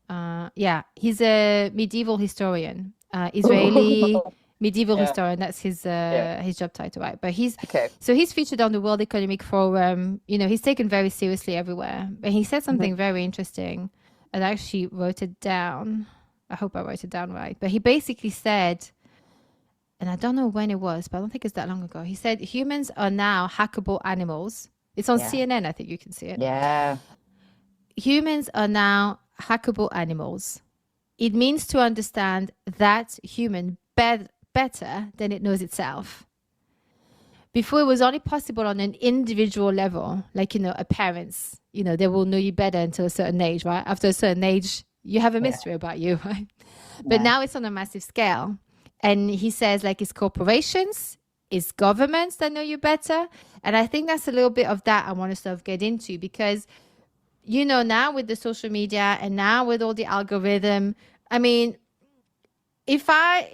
yeah, he's a medieval historian. Israeli medieval Yeah, historian. That's yeah. his job title, right? But Okay. he's featured on the World Economic Forum. He's taken very seriously everywhere. But he said something Mhm. very interesting. And I actually wrote it down. I hope I wrote it down right. But he basically said, and I don't know when it was, but I don't think it's that long ago. He said humans are now hackable animals. It's on Yeah, CNN. I think you can see it. yeah. Humans are now hackable animals. It means to understand that human better than it knows itself. Before it was only possible on an individual level, like, a parent's, they will know you better until a certain age, right? After a certain age, you have a Yeah, mystery about you, right? But yeah. now it's on a massive scale. And he says, like, it's corporations, it's governments that know you better. And I think that's a little bit of that I want to sort of get into because now with the social media and now with all the algorithm, I mean, if I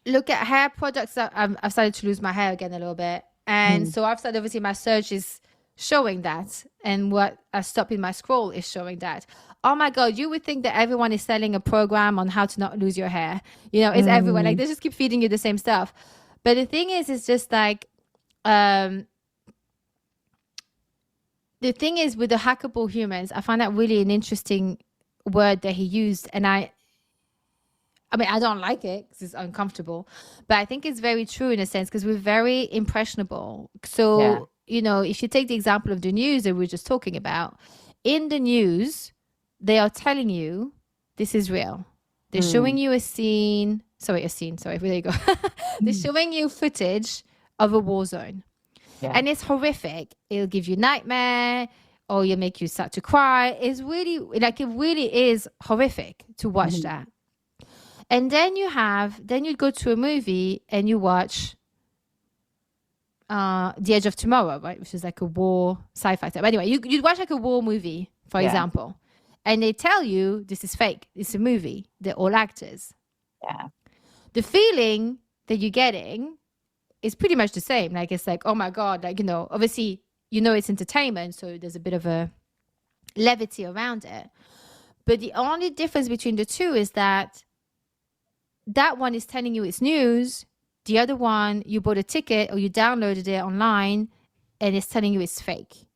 look at hair products, I've started to lose my hair again a little bit, and Mm. so I've started, obviously my search is showing that, and what I stop in my scroll is showing that. Oh my god, you would think that everyone is selling a program on how to not lose your hair. It's everywhere. Like Mm. they just keep feeding you the same stuff. But the thing is, it's just like um the thing is with the hackable humans, I find that really an interesting word that he used. And I mean, I don't like it because it's uncomfortable, but I think it's very true in a sense because we're very impressionable. Yeah. So, if you take the example of the news that we were just talking about, in the news, they are telling you this is real. They're showing Mm. you a scene, sorry, there you go. They're Mm. showing you footage of a war zone Yeah. and it's horrific. It'll give you nightmare or you'll make you start to cry. It's really like it really is horrific to watch Mhm. that. And then you go to a movie and you watch The Edge of Tomorrow, right? Which is like a war sci-fi type. Anyway, you'd watch like a war movie, for Yeah. example, and they tell you this is fake. It's a movie. They're all actors. Yeah. The feeling that you're getting is pretty much the same. Like it's like, oh my God, like, obviously, it's entertainment, so there's a bit of a levity around it. But the only difference between the two is that one is telling you it's news. The other one, you bought a ticket or you downloaded it online and it's telling you it's fake.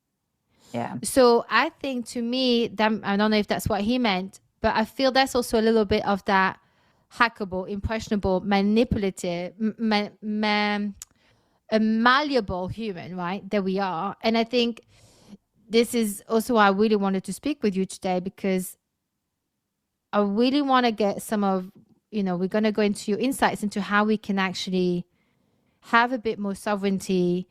Yeah. So I think to me, that, I don't know if that's what he meant, but I feel that's also a little bit of that hackable, impressionable, manipulative, a malleable human, right? That we are. And I think this is also why I really wanted to speak with you today because I really want to get some of, we're going to go into your insights into how we can actually have a bit more sovereignty,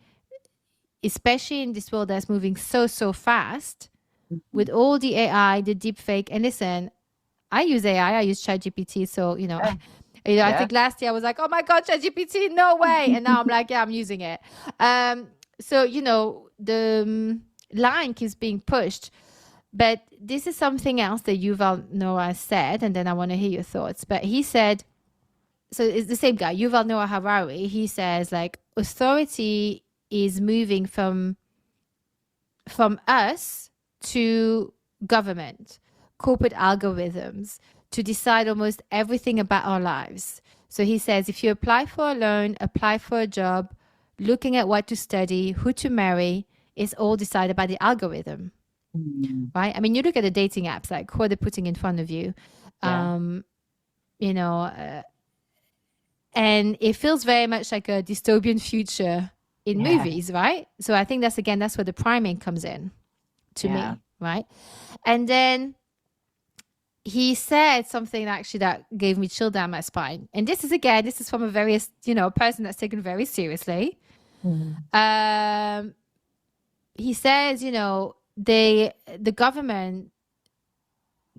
especially in this world that's moving so, so fast with Mhm. all the AI, the deep fake. And listen, I use AI, I use ChatGPT. So, Yeah. I Yeah. think last year I was like, oh my God, ChatGPT, no way. And now I'm like, yeah, I'm using it. So, the line keeps being pushed. But this is something else that Yuval Noah said, and then I want to hear your thoughts. But he said, so it's the same guy, Yuval Noah Harari. He says like authority is moving from us to government, corporate algorithms to decide almost everything about our lives. So he says if you apply for a loan, apply for a job, looking at what to study, who to marry, it's all decided by the algorithm, Mm. right? I mean, you look at the dating apps, like who are they putting in front of you? Yeah. Um, you know, uh, and it feels very much like a dystopian future in Yeah. movies, right? So I think that's where the priming comes in to Yeah. me, right? And then he said something actually that gave me chill down my spine. And this is from a very, person that's taken very seriously. Mm. He says, the government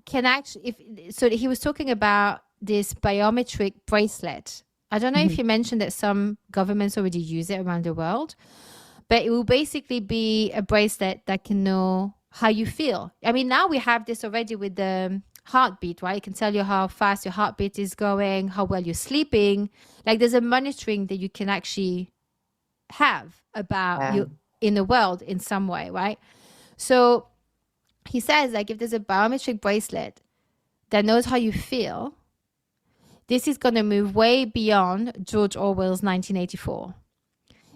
can actually, if so, he was talking about this biometric bracelet. I don't know if Mhm. you mentioned that some governments already use it around the world, but it will basically be a bracelet that can know how you feel. I mean, now we have this already with the heartbeat, right? It can tell you how fast your heartbeat is going, how well you're sleeping. Like there's a monitoring that you can actually have about Yeah. you in the world in some way, right? So he says, like, if there's a biometric bracelet that knows how you feel, this is going to move way beyond George Orwell's 1984.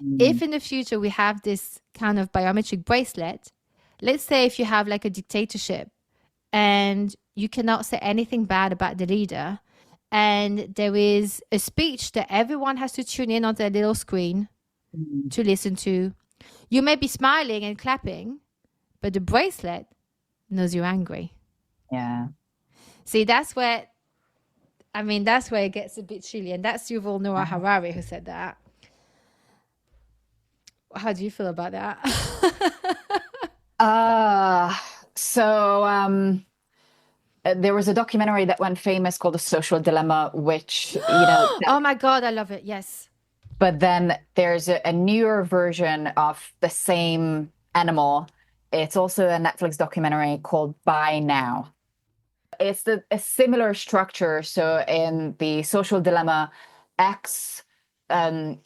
Mm. If in the future we have this kind of biometric bracelet, let's say if you have like a dictatorship and you cannot say anything bad about the leader, and there is a speech that everyone has to tune in on their little screen Mm. to listen to, you may be smiling and clapping, but the bracelet knows you're angry. Yeah. See, that's where, I mean, that's where it gets a bit chilly. And that's Yuval Noah Harari who said that. How do you feel about that? Uh, so there was a documentary that went famous called The Social Dilemma, which, Oh my God, I love it. Yes. but then there's a newer version of the same animal. It's also a Netflix documentary called Buy Now. It's a similar structure. So in the Social Dilemma, ex um,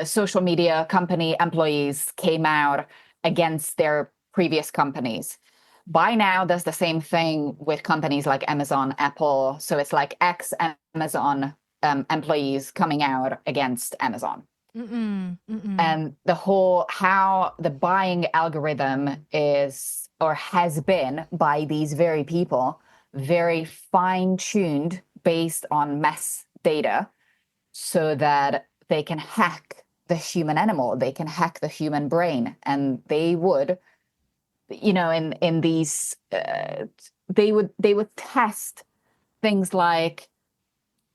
social media company employees came out against their previous companies. Buy Now does the same thing with companies like Amazon, Apple. So it's like ex Amazon employees coming out against Amazon. Mm-mm, mm-mm. And the whole how the buying algorithm is or has been by these very people very fine tuned based on mass data so that they can hack the human animal, they can hack the human brain, and they would, in these, they would test things like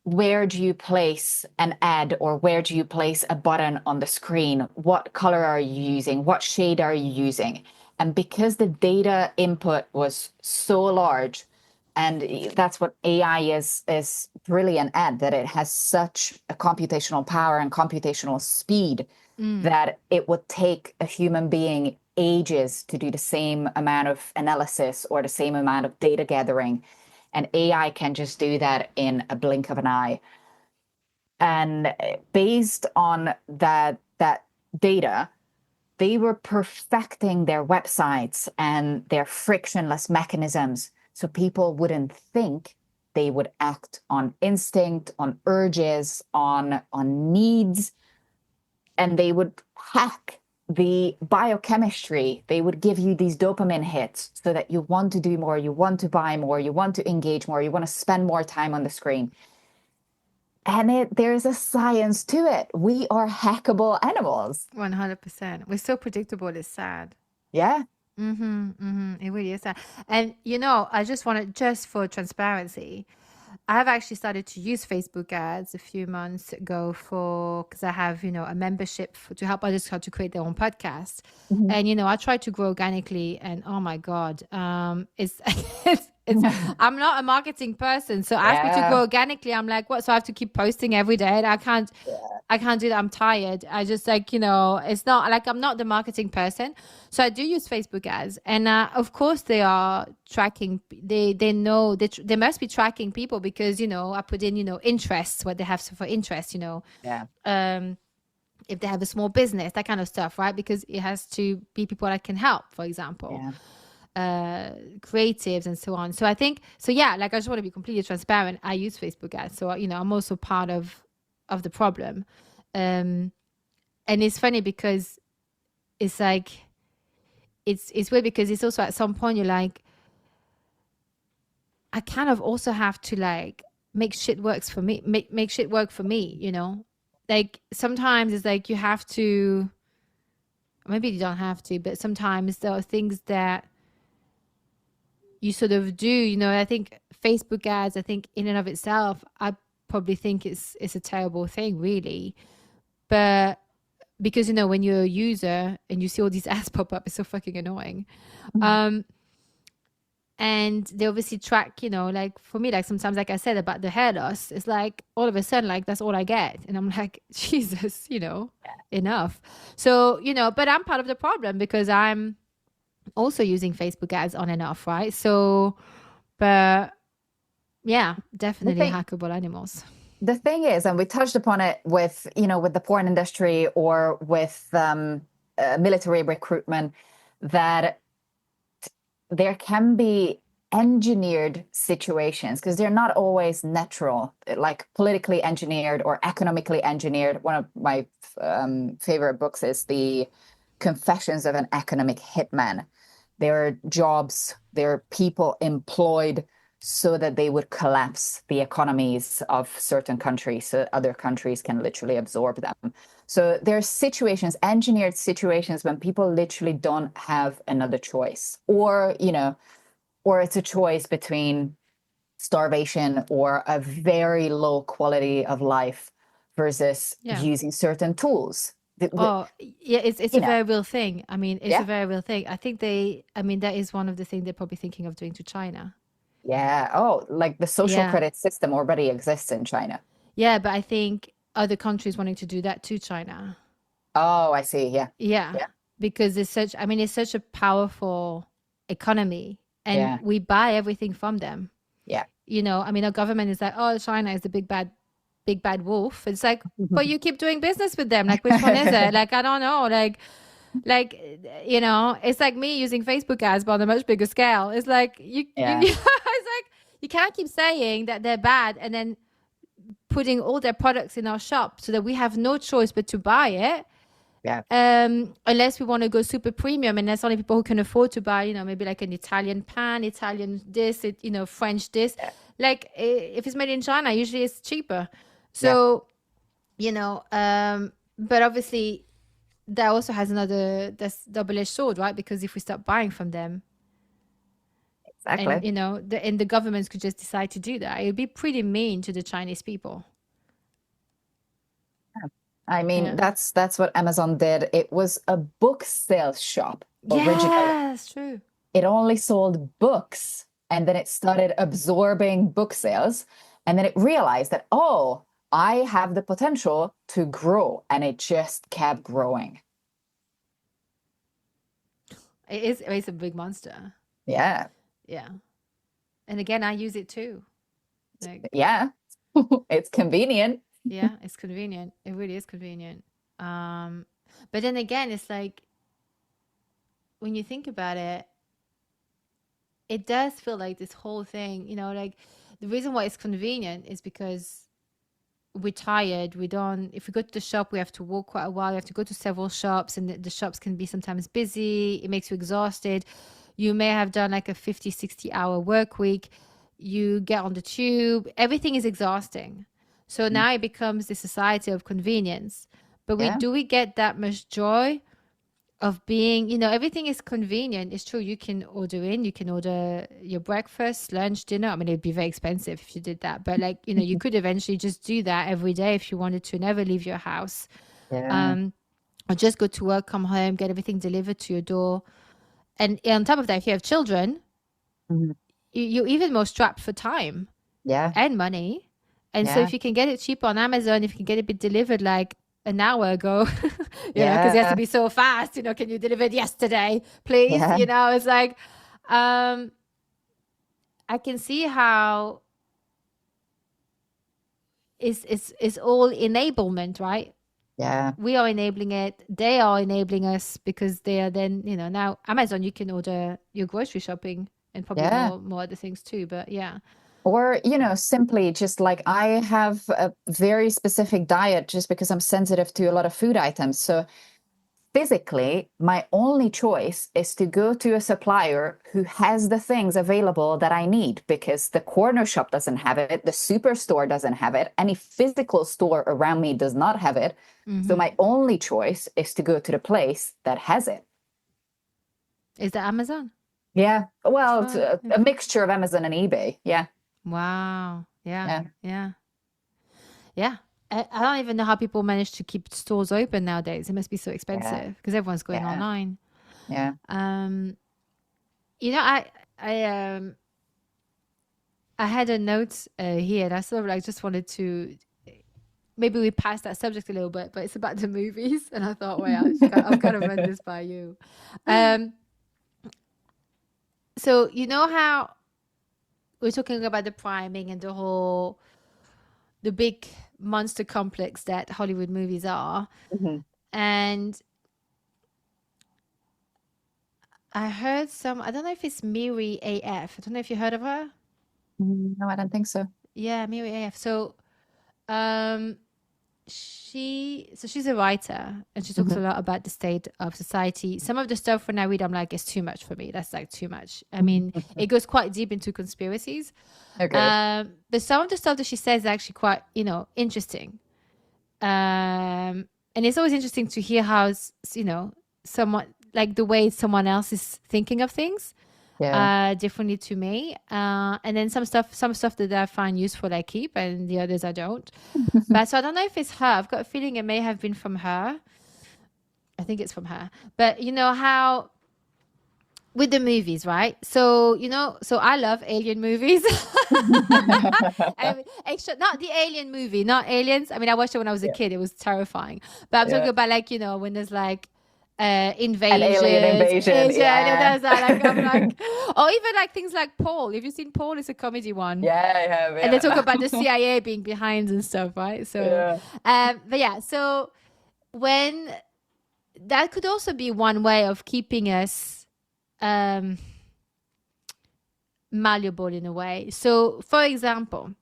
where do you place an ad or where do you place a button on the screen? What color are you using? What shade are you using? And because the data input was so large, and that's what AI is brilliant at, that it has such a computational power and computational speed Mm. that it would take a human being ages to do the same amount of analysis or the same amount of data gathering. And AI can just do that in a blink of an eye. And based on that data, they were perfecting their websites and their frictionless mechanisms so people wouldn't think, they would act on instinct, on urges, on needs, and they would hack the biochemistry. They would give you these dopamine hits so that you want to do more, you want to buy more, you want to engage more, you want to spend more time on the screen. And there's a science to it. We are hackable animals. 100%. We're so predictable, it's sad. Yeah. Mm-hmm, mm-hmm. It really is sad. And I just wanted, just for transparency, I have actually started to use Facebook ads a few months ago because I have, a membership to help others how to create their own podcast. Mhm. And, I try to grow organically, and oh my God, it's, it's, I'm not a marketing person. So ask me to grow Yeah. organically. I'm like, what? So I have to keep posting every day. And I can't do that. I'm tired. I just it's not like I'm not the marketing person. So I do use Facebook ads. And of course they are tracking. They know they must be tracking people because, I put in, interests, what they have for interest, Yeah. if they have a small business, that kind of stuff, right? Because it has to be people that can help, for example, Yeah. creatives and so on. So I think, so yeah, like I just want to be completely transparent. I use Facebook ads. So, I'm also part of the problem. And it's funny because it's like, it's weird because it's also at some point you're like, I kind of also have to like make shit works for me, make shit work for me. Like sometimes it's like you have to, maybe you don't have to, but sometimes there are things that you sort of do. I think Facebook ads, I think in and of itself, I probably think it's a terrible thing, really. But because when you're a user and you see all these ads pop up, it's so fucking annoying. Mhm. Um, and they obviously track, like for me, like sometimes, like I said about the hair loss, it's like all of a sudden, like that's all I get. And I'm like, Jesus, enough. So, but I'm part of the problem because I'm also using Facebook ads on and off, right? So, but yeah, The definitely thing, hackable animals. the thing is, and we touched upon it with, with the porn industry or with military recruitment, that there can be engineered situations because they're not always natural, like politically engineered or economically engineered. One of my favorite books is The Confessions of an Economic Hitman. There are jobs, there are people employed so that they would collapse the economies of certain countries so other countries can literally absorb them. So there's situations, engineered situations when people literally don't have another choice, or, or it's a choice between starvation or a very low quality of life versus Yeah. using certain tools. Oh, yeah, it's You a know, very real thing. I mean, it's a yeah, very real thing. I think I mean, that is one of the things they're probably thinking of doing to China. yeah. Oh, like the social Yeah. credit system already exists in China. Yeah, but I think other countries wanting to do that to China. Oh, I see. Yeah, Yeah, yeah, because I mean, it's such a powerful economy and yeah, we buy everything from them. yeah. I mean, our government is like, oh, China is the big bad wolf. It's like, but you keep doing business with them. Like, which one is it? Like, I don't know. Like, it's like me using Facebook ads, but on a much bigger scale. It's like, Yeah, it's like, you can't keep saying that they're bad and then putting all their products in our shop so that we have no choice but to buy it, yeah, unless we want to go super premium, and that's only people who can afford to buy, maybe like an Italian pan, Italian this, French this. yeah, Like if it's made in China, usually it's cheaper. yeah. So, but obviously that also has that's double-edged sword, right? Because if we start buying from them, and Exactly. the governments could just decide to do that, it would be pretty mean to the Chinese people. I mean, Yeah. that's what Amazon did. It was a book sales shop originally. Yeah, that's true. It only sold books, and then it started absorbing book sales, and then it realized that, oh, I have the potential to grow, and it just kept growing. It's a big monster. Yeah, Yeah. And again, I use it too. Like, yeah. It's convenient. yeah, it's convenient. It really is convenient. Um, but then again, it's like when you think about it, it does feel like this whole thing, like the reason why it's convenient is because we're tired. We don't, if we go to the shop, we have to walk quite a while. We have to go to several shops, and the shops can be sometimes busy. It makes you exhausted. You may have done like a 50, 60-hour work week. You get on the tube, everything is exhausting. So now it becomes the society of convenience. But Yeah, do we get that much joy of being, everything is convenient. It's true. You can order your breakfast, lunch, dinner. I mean, it'd be very expensive if you did that. But like, you could eventually just do that every day if you wanted to, never leave your house. yeah. Um, or just go to work, come home, get everything delivered to your door. And on top of that, if you have children, Mhm. you're even more strapped for time Yeah, and money. And so yeah, if you can get it cheap on Amazon, if you can get it delivered like an hour ago, because it has to yeah, be so fast, can you deliver it yesterday, please? yeah, It's like, um, I can see how it's all enablement, right? yeah, We are enabling it. They are enabling us because they are then, now Amazon, you can order your grocery shopping and probably yeah. more other things too. But yeah. Or, simply just like I have a very specific diet just because I'm sensitive to a lot of food items. So physically, my only choice is to go to a supplier who has the things available that I need because the corner shop doesn't have it, the superstore doesn't have it, any physical store around me does not have it. So Hmm. my only choice is to go to the place that has it. Is that Amazon? Yeah. Well, it's Sure. a mixture of Amazon and eBay. Yeah. Wow. Yeah. Yeah. Yeah. Yeah. I don't even know how people manage to keep stores open nowadays. It must be so Yeah. expensive because everyone's going Yeah. online. Yeah. Um, you know, I I I had a note here, and I sort of like just wanted to maybe we passed that subject a little bit, but it's about the movies, and I thought, well, I've got to run this by you. Um, so you know how we're talking about the priming and the big monster complex that Hollywood movies are, Mhm. and I heard I don't know if it's Miri AF. I don't know if you heard of her. No, I don't think so. Yeah, Miri AF. Um, she's a writer and she talks a Mhm. lot about the state of society. Some of the stuff when I read, I'm like, it's too much for me. That's like too much. I mean, it goes quite deep into conspiracies. Okay. But some of the stuff that she says is actually quite, interesting. And it's always interesting to hear how, someone like the way someone else is thinking of things Yeah. differently to me. And then some stuff that I find useful I keep, and the others I don't. But so I don't know if it's her. I've got a feeling it may have been from her. I think it's from her. But you know how with the movies, right? So so I love alien movies. I mean, extra, not the alien movie, not aliens. I mean, I watched it when I was a Yeah. kid. It was terrifying. But I'm talking Yeah. about like when there's like An alien invasions, invasion. Asia, and Yeah. there's that. Like I'm like, or even like things like Paul. If you've seen Paul, it's a comedy one. Yeah, I have. And they talk about the Yeah. CIA being behind and stuff, right? So, Yeah. but yeah, so when that could also be one way of keeping us um, malleable in a way. So, for example,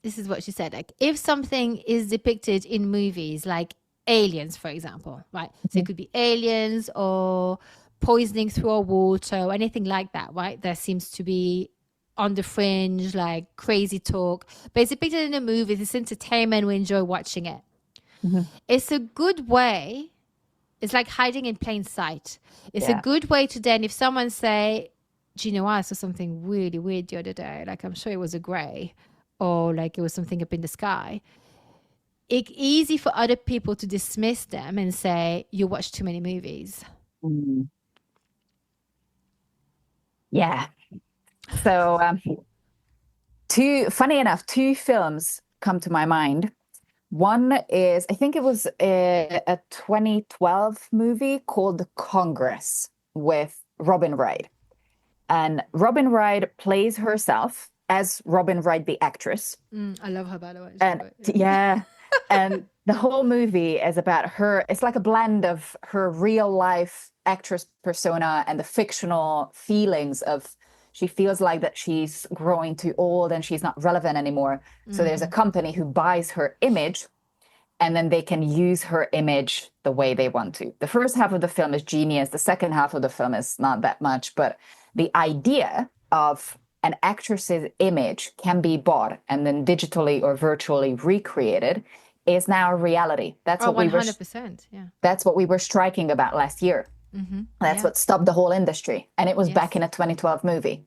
this is what she said: like, if something is depicted in movies, like aliens, for example, right? So it Mhm. could be aliens or poisoning through our water or anything like that, right? That seems to be on the fringe, like crazy talk. But it's depicted in the movies. It's entertainment. We enjoy watching it. Mhm. It's a good way. It's like hiding in plain sight. It's a Yeah. good way to then, if someone say, "Do you know what? I saw something really weird the other day. Like I'm sure it was a gray, or like it was something up in the sky." It's easy for other people to dismiss them and say, "You watch too many movies." Mm. Yeah. So, funny enough, two films come to my mind. One is, I think it was a 2012 movie called Congress with Robin Wright. And Robin Wright plays herself as Robin Wright, the actress. I love her, by the way. She's And great. Yeah. yeah, and the whole movie is about her. It's like a blend of her real life actress persona and the fictional feelings of she feels like that she's growing too old and she's not relevant anymore. So there's a Mm-hmm. company who buys her image and then they can use her image the way they want to. The first half of the film is genius. The second half of the film is not that much, but the idea of an actress's image can be bought and then digitally or virtually recreated is now a reality. Oh, 100%. Yeah. That's what we were striking about last year. Mm-hmm. That's Yeah. what stopped the whole industry, and it was back Yes. in a 2012 movie.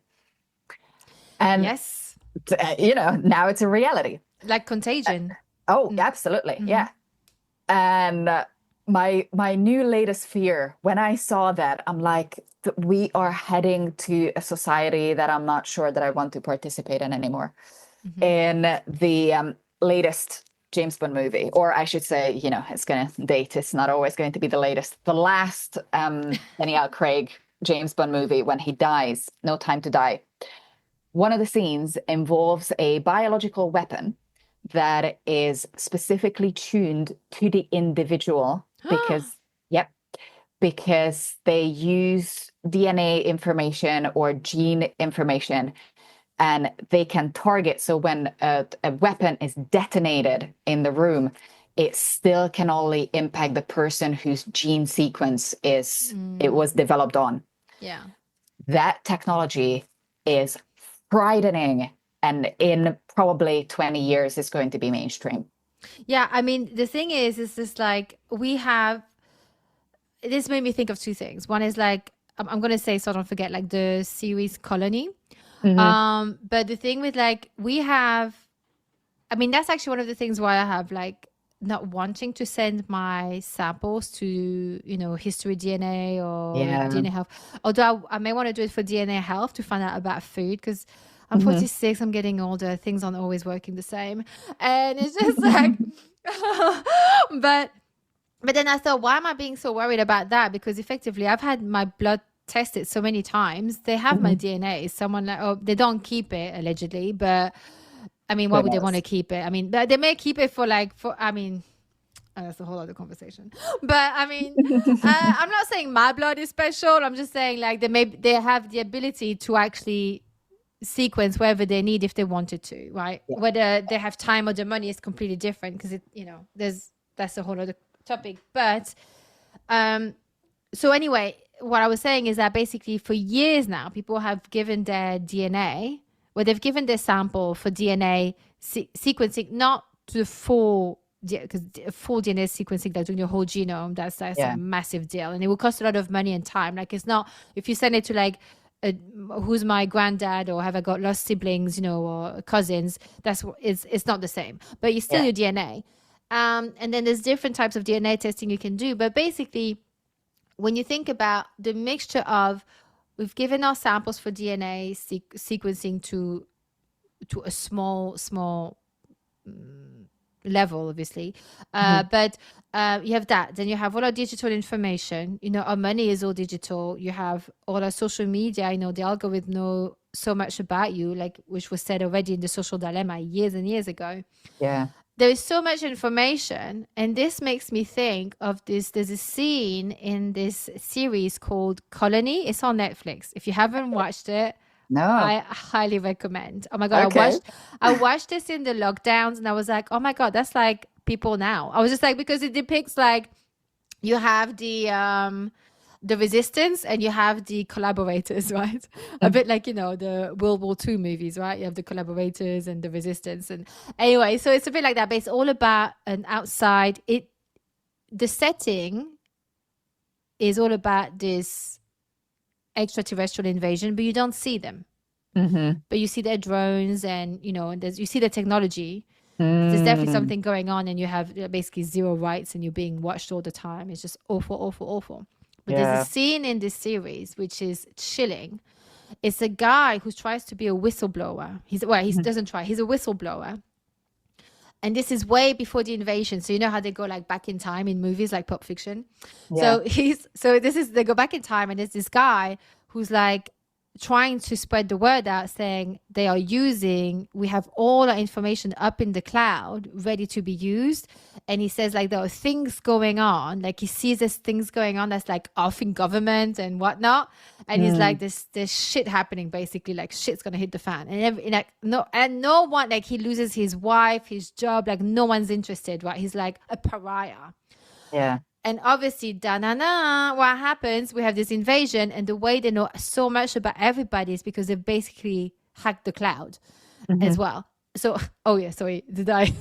And Yes. now it's a reality. Like Contagion. Oh, absolutely. Mm-hmm. Yeah. And my new latest fear when I saw that, I'm like, we are heading to a society that I'm not sure that I want to participate in anymore. Mm-hmm. In the latest James Bond movie, or I should say, it's going to date. It's not always going to be the latest. The last Daniel Craig James Bond movie, when he dies, No Time to Die. One of the scenes involves a biological weapon that is specifically tuned to the individual because, yep, because they use DNA information or gene information and they can target. So when a weapon is detonated in the room, it still can only impact the person whose gene sequence it was developed on. Yeah. That technology is frightening, and in probably 20 years is going to be mainstream. Yeah. I mean, the thing is this like this made me think of two things. One is like, I'm going to say, so I don't forget, like the series Colony. Mm-hmm. But the thing with like, I mean, that's actually one of the things why I have like not wanting to send my samples to, history DNA or Yeah. DNA health. Although I may want to do it for DNA health to find out about food, because I'm Hmm. 46, I'm getting older, things aren't always working the same. And it's just like, but but then I thought, why am I being so worried about that? Because effectively, I've had my blood tested so many times. They have my Hmm. DNA. Someone like, oh, they don't keep it allegedly, but I mean, why Who would they want to knows? keep it? I mean, they may keep it for like, I mean, that's a whole other conversation. But I mean, I'm not saying my blood is special. I'm just saying like they have the ability to actually sequence wherever they need if they wanted to, right? Yeah. Whether they have time or the money is completely different, because that's a whole other topic. But um, so anyway, what I was saying is that basically for years now, people have given their DNA, well, they've given their sample for DNA sequencing, not to the full, because full DNA sequencing, like doing your whole genome, that's a Yeah. massive deal, and it will cost a lot of money and time. Like, it's not, if you send it to like who's my granddad, or have I got lost siblings, or cousins, it's not the same, but you still Yeah. your DNA. And then there's different types of DNA testing you can do, but basically, when you think about the mixture of, we've given our samples for DNA sequencing to a small level, obviously, Hmm. but you have that. Then you have all our digital information. Our money is all digital. You have all our social media. The algorithm know so much about you, like, which was said already in the Social Dilemma years and years ago. Yeah. There is so much information, and this makes me think of this. There's a scene in this series called Colony. It's on Netflix. If you haven't watched it, No. I highly recommend. Oh my god, Okay. I watched this in the lockdowns, and I was like, oh my god, that's like people now. I was just like, because it depicts like, you have the resistance and you have the collaborators, right? A Mhm. bit like, the World War II movies, right? You have the collaborators and the resistance. And anyway, so it's a bit like that, but it's all about an outside. The setting is all about this extraterrestrial invasion, but you don't see them. Mhm. But you see their drones, and you see the technology. There's definitely Mm. something going on, and you have basically zero rights, and you're being watched all the time. It's just awful, awful, awful. But there's a Yeah. scene in this series which is chilling. It's a guy who tries to be a whistleblower. He Mhm. doesn't try. He's a whistleblower, and this is way before the invasion. So you know how they go like back in time in movies like Pulp Fiction. Yeah. So they go back in time, and there's this guy who's like trying to spread the word out, saying we have all our information up in the cloud ready to be used. And he says like there are things going on, like he sees there's things going on that's like off in government and whatnot. And he's like, Mm. there's shit happening, basically, like shit's gonna hit the fan. Like no one, like, he loses his wife, his job, like no one's interested, right? He's like a pariah. Yeah. And obviously, da na na, what happens? We have this invasion, and the way they know so much about everybody is because they've basically hacked the cloud as Mhm. well. So, oh yeah, sorry, did I?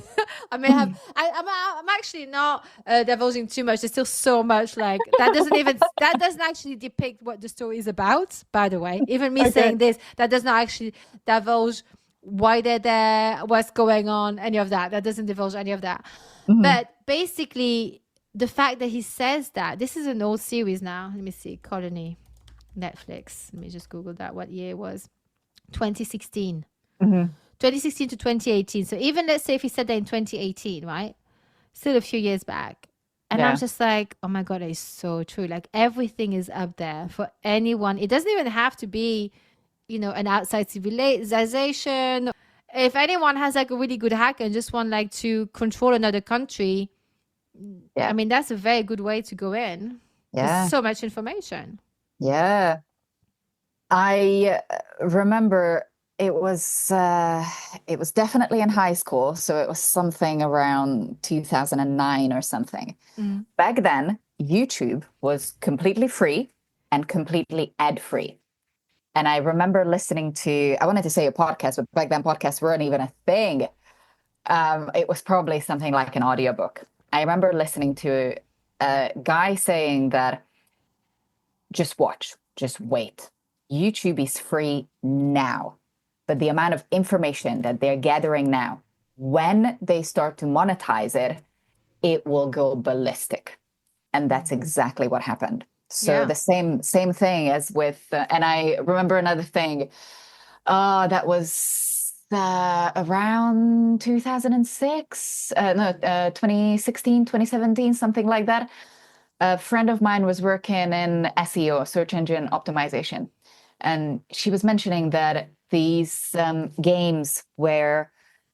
I may have. I'm actually not divulging too much. There's still so much, like, that doesn't actually depict what the story is about. By the way, even me Okay. saying this, that does not actually divulge why they're there, what's going on, any of that. That doesn't divulge any of that. Mhm. But basically, the fact that he says that, this is an old series now. Let me see, Colony, Netflix. Let me just Google that. What year it was? 2016. Mhm. 2016 to 2018. So even, let's say, if he said that in 2018, right? Still a few years back. And I'm Yeah. just like, oh my God, it's so true. Like, everything is up there for anyone. It doesn't even have to be, an outside civilization. If anyone has like a really good hack and just want like to control another country, I Yeah. mean, that's a very good way to go in. There's Yeah. so much information. Yeah. I remember it was definitely in high school, so it was something around 2009 or something. Mm. Back then, YouTube was completely free and completely ad-free. And I remember listening to, I wanted to say a podcast, but back then podcasts weren't even a thing. It was probably something like an audiobook. I remember listening to a guy saying that just watch, just wait. YouTube is free now, but the amount of information that they're gathering now, when they start to monetize it, it will go ballistic. And that's exactly what happened. So Yeah. the same thing as with, and I remember another thing. That was around 2006, no, 2016, 2017, something like that. A friend of mine was working in SEO, search engine optimization, and she was mentioning that these games where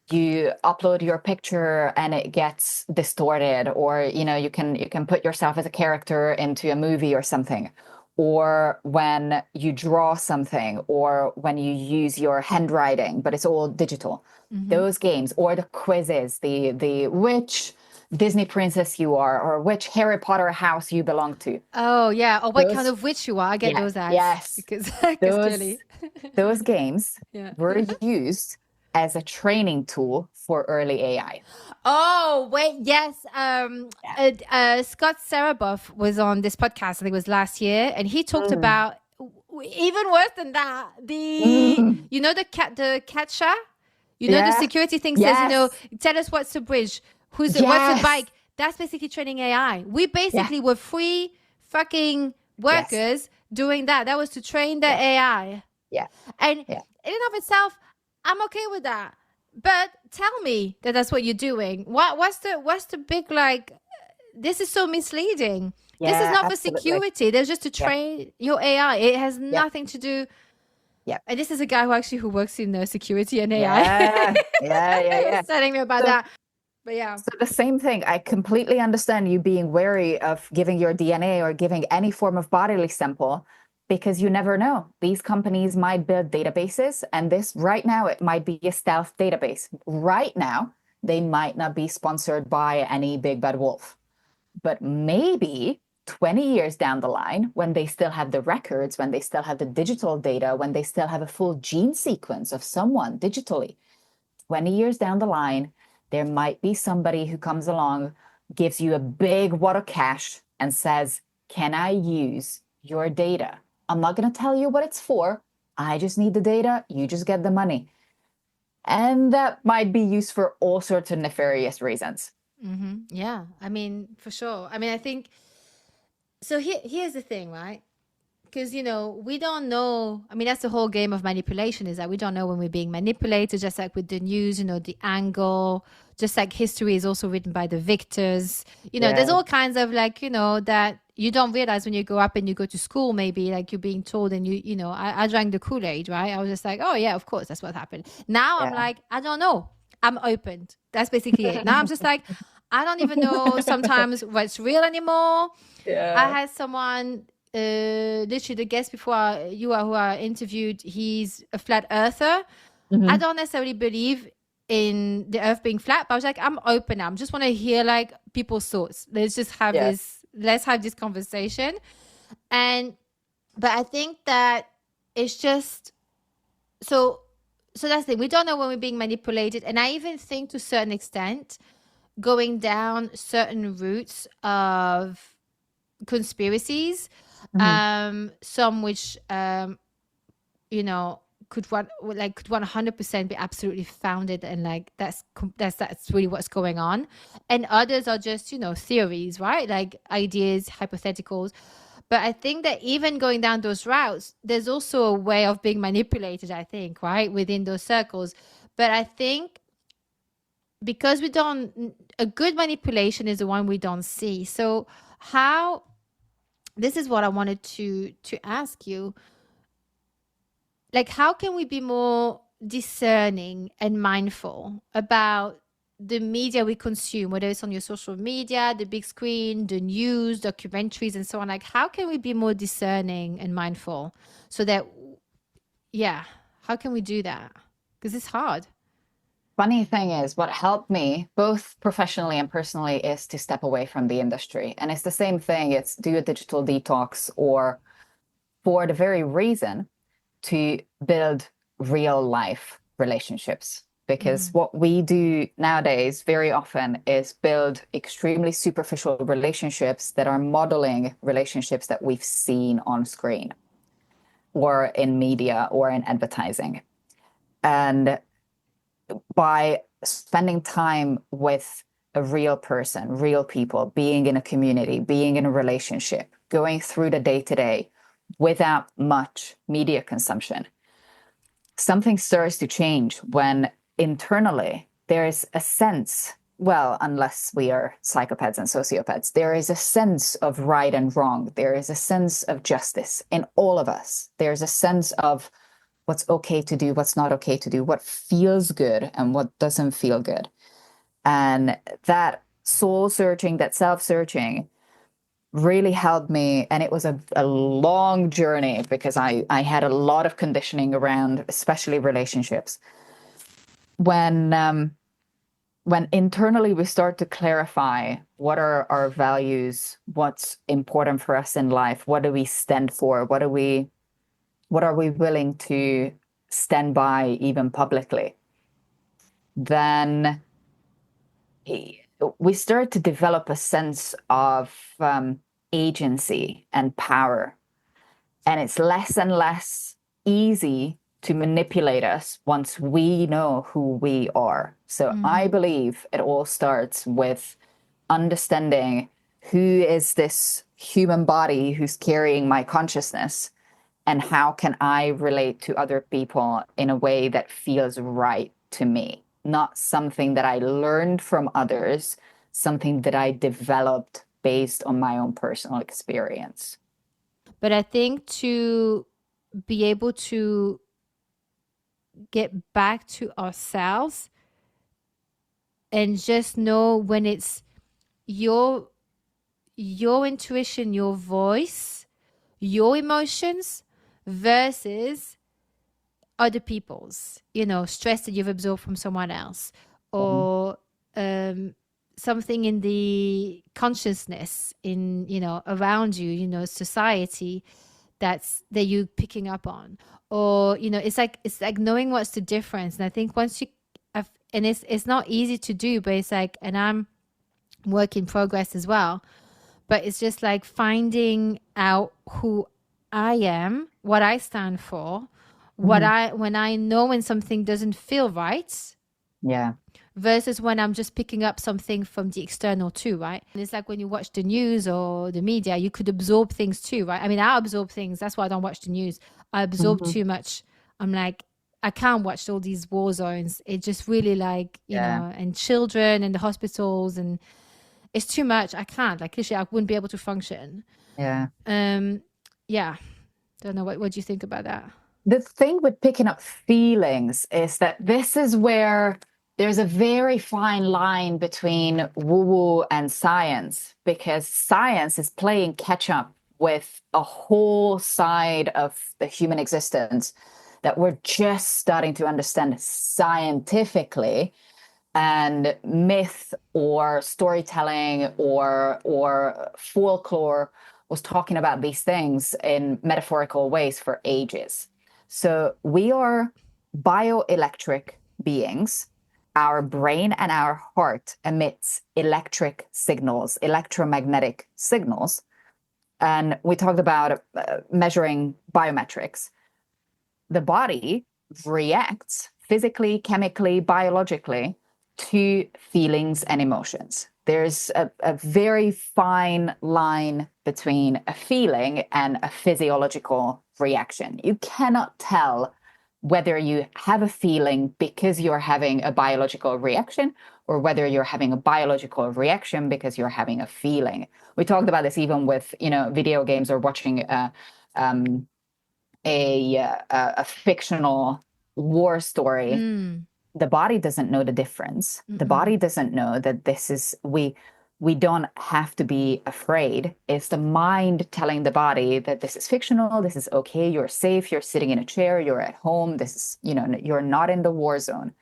you upload your picture and it gets distorted, or you can put yourself as a character into a movie or something, or when you draw something, or when you use your handwriting but it's all digital. Hmm. Those games, or the quizzes, the which Disney princess you are, or which Harry Potter house you belong to. Oh, yeah. Or what kind Those, of witch you are. I get yeah, those ads yes, because those clearly. those games Yeah. were used as a training tool for early AI. Oh, wait, yes. Yeah. Scott Saraboff was on this podcast, I think it was last year, and he talked Mm. about even worse than that. Mm. The catcher, the Yeah. security thing says, Yes. tell us what's the bridge, what's the Yes. bike. That's basically training AI. We Yeah. basically were free fucking Yes. workers doing that. That was to train the Yeah. AI. Yeah. And in Yeah. and of itself, I'm okay with that. But tell me that that's what you're doing. What's the big like? This is so misleading. This is Yeah. not for Absolutely. security. There's just to Yeah. train your AI. It has Yeah. nothing to do. Yeah. And this is a guy who works in security and AI. Yeah. Yeah. Yeah. He was Yeah. telling me about So, that. But yeah. so the same thing. I completely understand you being wary of giving your DNA or giving any form of bodily sample, because you never know. These companies might build databases, and this right now, it might be a stealth database. Right now, they might not be sponsored by any big bad wolf. But maybe 20 years down the line, when they still have the records, when they still have the digital data, when they still have a full gene sequence of someone digitally, 20 years down the line, there might be somebody who comes along, gives you a big wad of cash, and says, can I use your data? I'm not going to tell you what it's for. I just need the data. You just get the money. And that might be used for all sorts of nefarious reasons. Yeah. I mean, for sure. I mean, I think so. Here's the thing, right? Because we don't know. I mean, that's the whole game of manipulation, is that we don't know when we're being manipulated, just like with the news, the angle, just like history is also written by the victors. There's Yeah. all kinds of like, that you don't realize when you grow up and you go to school, maybe like you're being told, and I drank the Kool-Aid, right? I was just like, oh yeah, of course that's what happened. Now I'm Yeah. like, I don't know. I'm opened. That's basically it. Now I'm just like, I don't even know sometimes what's real anymore. I Yeah. had someone, literally the guest before you are who I interviewed. He's a flat earther. I Mhm. don't necessarily believe in the earth being flat, but I was like, I'm open now. I just want to hear like people's thoughts. Yeah. Let's have this conversation. And but I think that it's just so that's the thing. We don't know when we're being manipulated. And I even think to a certain extent, going down certain routes of conspiracies, Mhm. some which you know could 100% be absolutely founded, and like that's really what's going on, and others are just theories, right? Like ideas, hypotheticals. But I think that even going down those routes, there's also a way of being manipulated, I think, right, within those circles. But I think because we don't, a good manipulation is the one we don't see. So how, this is what I wanted to ask you. Like, how can we be more discerning and mindful about the media we consume, whether it's on your social media, the big screen, the news, documentaries, and so on? Like, how can we be more discerning and mindful so that, yeah, how can we do that? Because it's hard. Funny thing is, what helped me both professionally and personally is to step away from the industry. And it's the same thing. It's do a digital detox, or for the very reason to build real life relationships. Because Mm-hmm. what we do nowadays very often is build extremely superficial relationships that are modeling relationships that we've seen on screen or in media or in advertising. And by spending time with a real person, real people, being in a community, being in a relationship, going through the day to day without much media consumption, something starts to change when internally there is a sense, well, unless we are psychopaths and sociopaths, there is a sense of right and wrong. There is a sense of justice in all of us. There's a sense of what's okay to do, what's not okay to do, what feels good and what doesn't feel good. And that soul searching, that self searching really helped me. And it was a long journey because I had a lot of conditioning around, especially relationships. When internally we start to clarify what are our values, what's important for us in life, what do we stand for, what are we willing to stand by even publicly, then we start to develop a sense of agency and power. And it's less and less easy to manipulate us once we know who we are. So I believe it all starts with understanding who is this human body who's carrying my consciousness, and how can I relate to other people in a way that feels right to me, not something that I learned from others, something that I developed based on my own personal experience. But I think to be able to get back to ourselves and just know when it's your intuition, your voice, your emotions versus other people's, stress that you've absorbed from someone else, or um, something in the consciousness in, around you, society that you picking up on, or, it's like knowing what's the difference. And I think once you and it's not easy to do, but it's like, and I'm work in progress as well, but it's just like finding out who I am, what I stand for, Mhm. when I know when something doesn't feel right Yeah. versus when I'm just picking up something from the external too, right? And it's like when you watch the news or the media, you could absorb things too, right? I mean, I absorb things. That's why I don't watch the news. I absorb Mhm. too much. I'm like, I can't watch all these war zones. It just really like, Yeah. and children and the hospitals, and it's too much. I can't. Like, literally, I wouldn't be able to function. Yeah. Um, yeah. Don't know what do you think about that? The thing with picking up feelings is that this is where there's a very fine line between woo-woo and science, because science is playing catch up with a whole side of the human existence that we're just starting to understand scientifically. And myth or storytelling or folklore was talking about these things in metaphorical ways for ages. So we are bioelectric beings. Our brain and our heart emits electric signals, electromagnetic signals. And we talked about measuring biometrics. The body reacts physically, chemically, biologically to feelings and emotions. There's a very fine line between a feeling and a physiological reaction. You cannot tell whether you have a feeling because you're having a biological reaction, or whether you're having a biological reaction because you're having a feeling. We talked about this even with, video games or watching um, a fictional war story. Mm, The body doesn't know the difference. The mm-mm. body doesn't know that this is we don't have to be afraid. It's the mind telling the body that this is fictional, this is okay, you're safe, you're sitting in a chair, you're at home, this is, you're not in the war zone.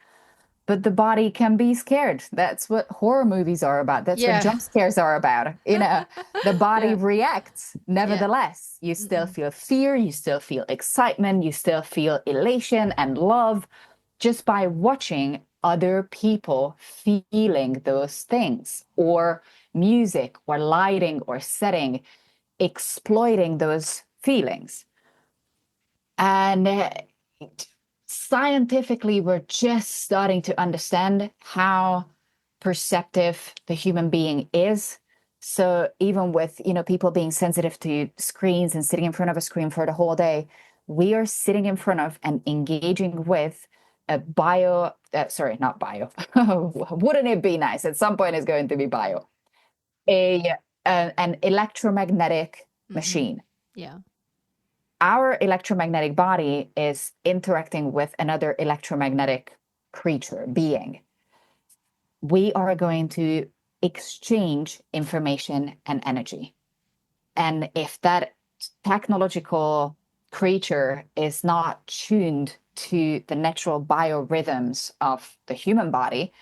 But the body can be scared. That's what horror movies are about. That's what Yeah. jump scares are about. The body Yeah. reacts. Yeah. Nevertheless, you still Mm-mm. feel fear, you still feel excitement, you still feel elation and love just by watching other people feeling those things, or music or lighting or setting exploiting those feelings. And scientifically, we're just starting to understand how perceptive the human being is. So even with, people being sensitive to screens and sitting in front of a screen for the whole day, we are sitting in front of and engaging with a sorry, not bio. Wouldn't it be nice? At some point it's going to be bio. A an electromagnetic Mm-hmm. machine. Yeah. Our electromagnetic body is interacting with another electromagnetic creature, being. We are going to exchange information and energy. And if that technological creature is not tuned to the natural biorhythms of the human body,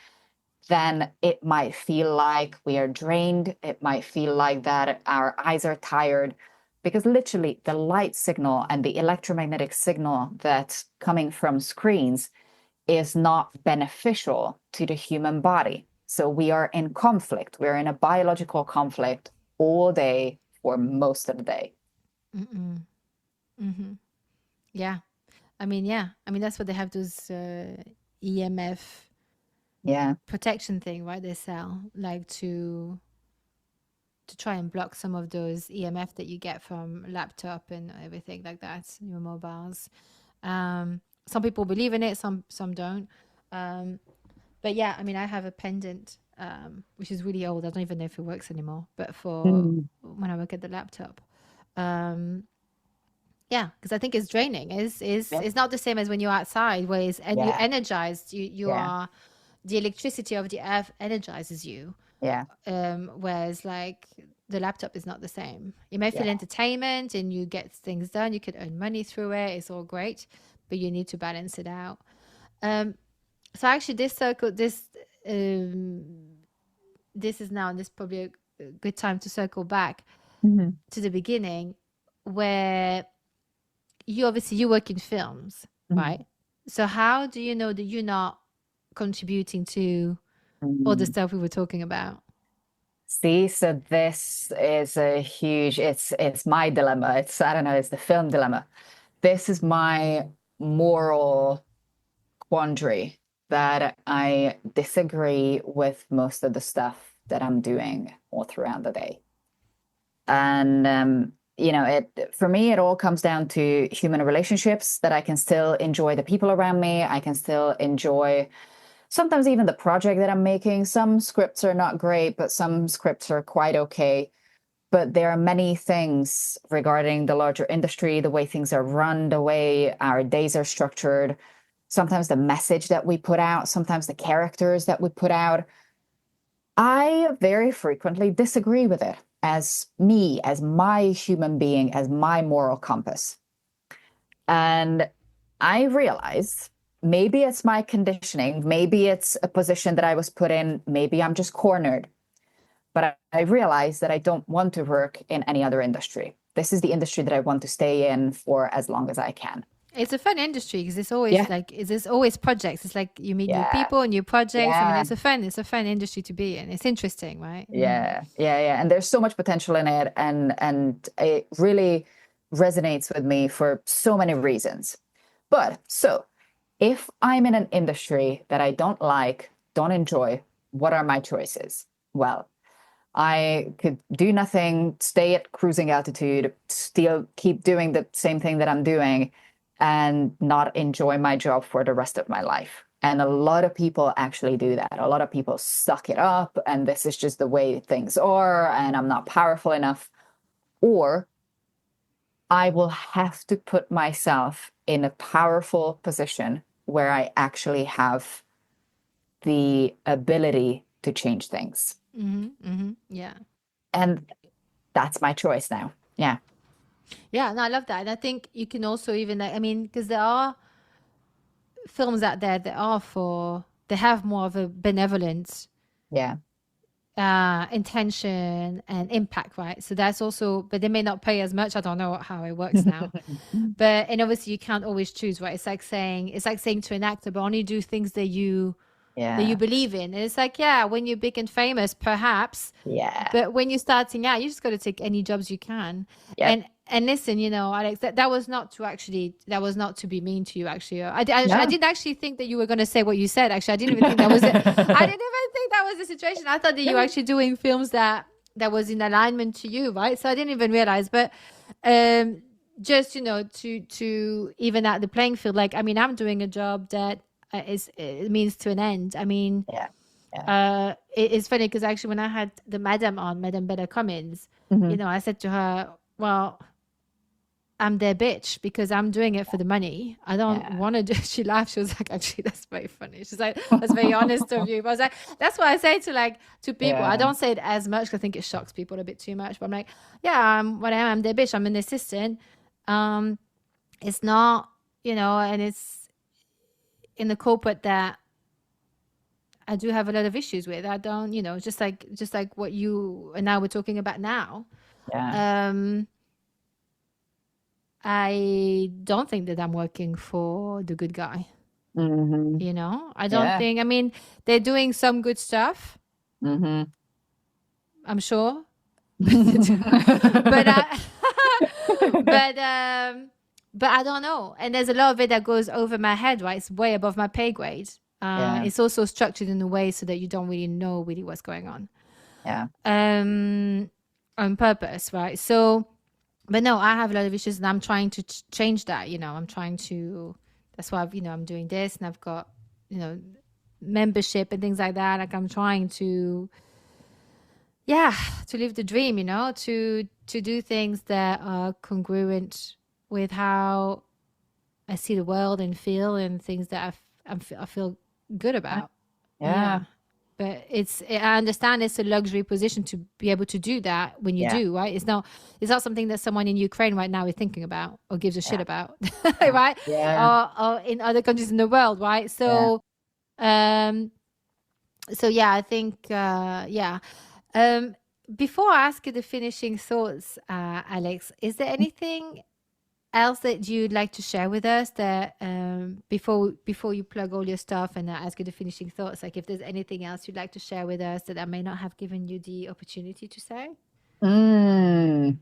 then it might feel like we are drained. It might feel like that our eyes are tired, because literally the light signal and the electromagnetic signal that's coming from screens is not beneficial to the human body. So we are in conflict. We're in a biological conflict all day for most of the day. Mm-mm. Mm-hmm. Yeah. I mean, yeah. I mean, that's what they have those EMF Yeah. protection thing, right? They sell like to try and block some of those EMF that you get from laptop and everything like that, your mobiles. Some people believe in it, some don't. Um, but yeah, I mean, I have a pendant, which is really old. I don't even know if it works anymore. But for Mm. when I work at the laptop, um, yeah, because I think it's draining. Yeah. It's not the same as when you're outside, where it's, and you're Yeah. energized. You Yeah. are the electricity of the earth energizes you. Yeah. Whereas like the laptop is not the same. You may feel Yeah. entertainment and you get things done. You could earn money through it. It's all great, but you need to balance it out. Um, so actually, um, this is now, and this is probably a good time to circle back Mhm. to the beginning, where you work in films, Mhm. right? So how do you know that you're not contributing to all the Mhm. stuff we were talking about? See, so this is a huge, it's my dilemma. It's, I don't know, it's the film dilemma. This is my moral quandary, that I disagree with most of the stuff that I'm doing all throughout the day. And it, for me, it all comes down to human relationships, that I can still enjoy the people around me. I can still enjoy sometimes even the project that I'm making. Some scripts are not great, but some scripts are quite okay. But there are many things regarding the larger industry, the way things are run, the way our days are structured, sometimes the message that we put out, sometimes the characters that we put out. I very frequently disagree with it, as me, as my human being, as my moral compass. And I realized maybe it's my conditioning, maybe it's a position that I was put in, maybe I'm just cornered. But I realized that I don't want to work in any other industry. This is the industry that I want to stay in for as long as I can. It's a fun industry because it's always Yeah, like there's always projects. It's like you meet new yeah, people, new projects. I mean, yeah, it's a fun industry to be in. It's interesting, right? Mm. yeah. And there's so much potential in it, and it really resonates with me for so many reasons. But so if I'm in an industry that I don't like, don't enjoy, what are my choices? Well, I could do nothing, stay at cruising altitude, still keep doing the same thing that I'm doing, and not enjoy my job for the rest of my life. And a lot of people actually do that. A lot of people suck it up, and this is just the way things are, and I'm not powerful enough. Or I will have to put myself in a powerful position where I actually have the ability to change things. Mm-hmm, mm-hmm. Yeah. And that's my choice now. Yeah. Yeah. No, I love that. And I think you can also even, like, I mean, because there are films out there that are they have more of a benevolent Yeah. intention and impact, right? So that's also, but they may not pay as much. I don't know how it works now. But and obviously you can't always choose, right? It's like saying to an actor, but only do things that you Yeah. believe in. And it's like, yeah, when you're big and famous, perhaps, Yeah. but when you're starting out, you just got to take any jobs you can. Yep. And And listen, Alex, that was not to be mean to you, actually. I Yeah. didn't actually think that you were going to say what you said. Actually, I didn't even think that was it. I didn't even think that was the situation. I thought that you were actually doing films that was in alignment to you, right? So I didn't even realize. But um, just, to even out the playing field, like, I mean, I'm doing a job that it means to an end. I mean, Yeah. Yeah. it's funny because actually when I had the Madam on, Madam Bella Cummins, Hmm. I said to her, well, I'm their bitch because I'm doing it for the money. I don't Yeah. want to do. She laughed. She was like, actually, that's very funny. She's like, that's very honest of you. But I was like, that's what I say to people. I Yeah. don't say it as much because I think it shocks people a bit too much. But I'm like, yeah, I'm what I am. I'm their bitch. I'm an assistant. Um, it's not, and it's in the corporate that I do have a lot of issues with. I don't, just like what you and I were talking about now. Yeah. Um, I don't think that I'm working for the good guy. Hmm. I don't Yeah. think, I mean, they're doing some good stuff, Hmm. I'm sure. But I, but but I don't know. And there's a lot of it that goes over my head, right? It's way above my pay grade. Yeah. It's also structured in a way so that you don't really know really what's going on. Yeah. Um on purpose, right? So, but no, I have a lot of issues and I'm trying to change that. I'm trying to, that's why I'm doing this, and I've got, you know, membership and things like that. Like I'm trying to, yeah, to live the dream, to do things that are congruent with how I see the world and feel, and things that I feel good about. Yeah. Yeah. But I understand it's a luxury position to be able to do that when you Yeah. do, right? It's not something that someone in Ukraine right now is thinking about or gives a shit Yeah. about, Yeah. right? Yeah. Or in other countries in the world, right? Yeah. Um, so yeah, I think, yeah. Um, Before I ask you the finishing thoughts, Alex, is there anything else that you'd like to share with us that before you plug all your stuff and I ask you the finishing thoughts, like if there's anything else you'd like to share with us that I may not have given you the opportunity to say? Mm.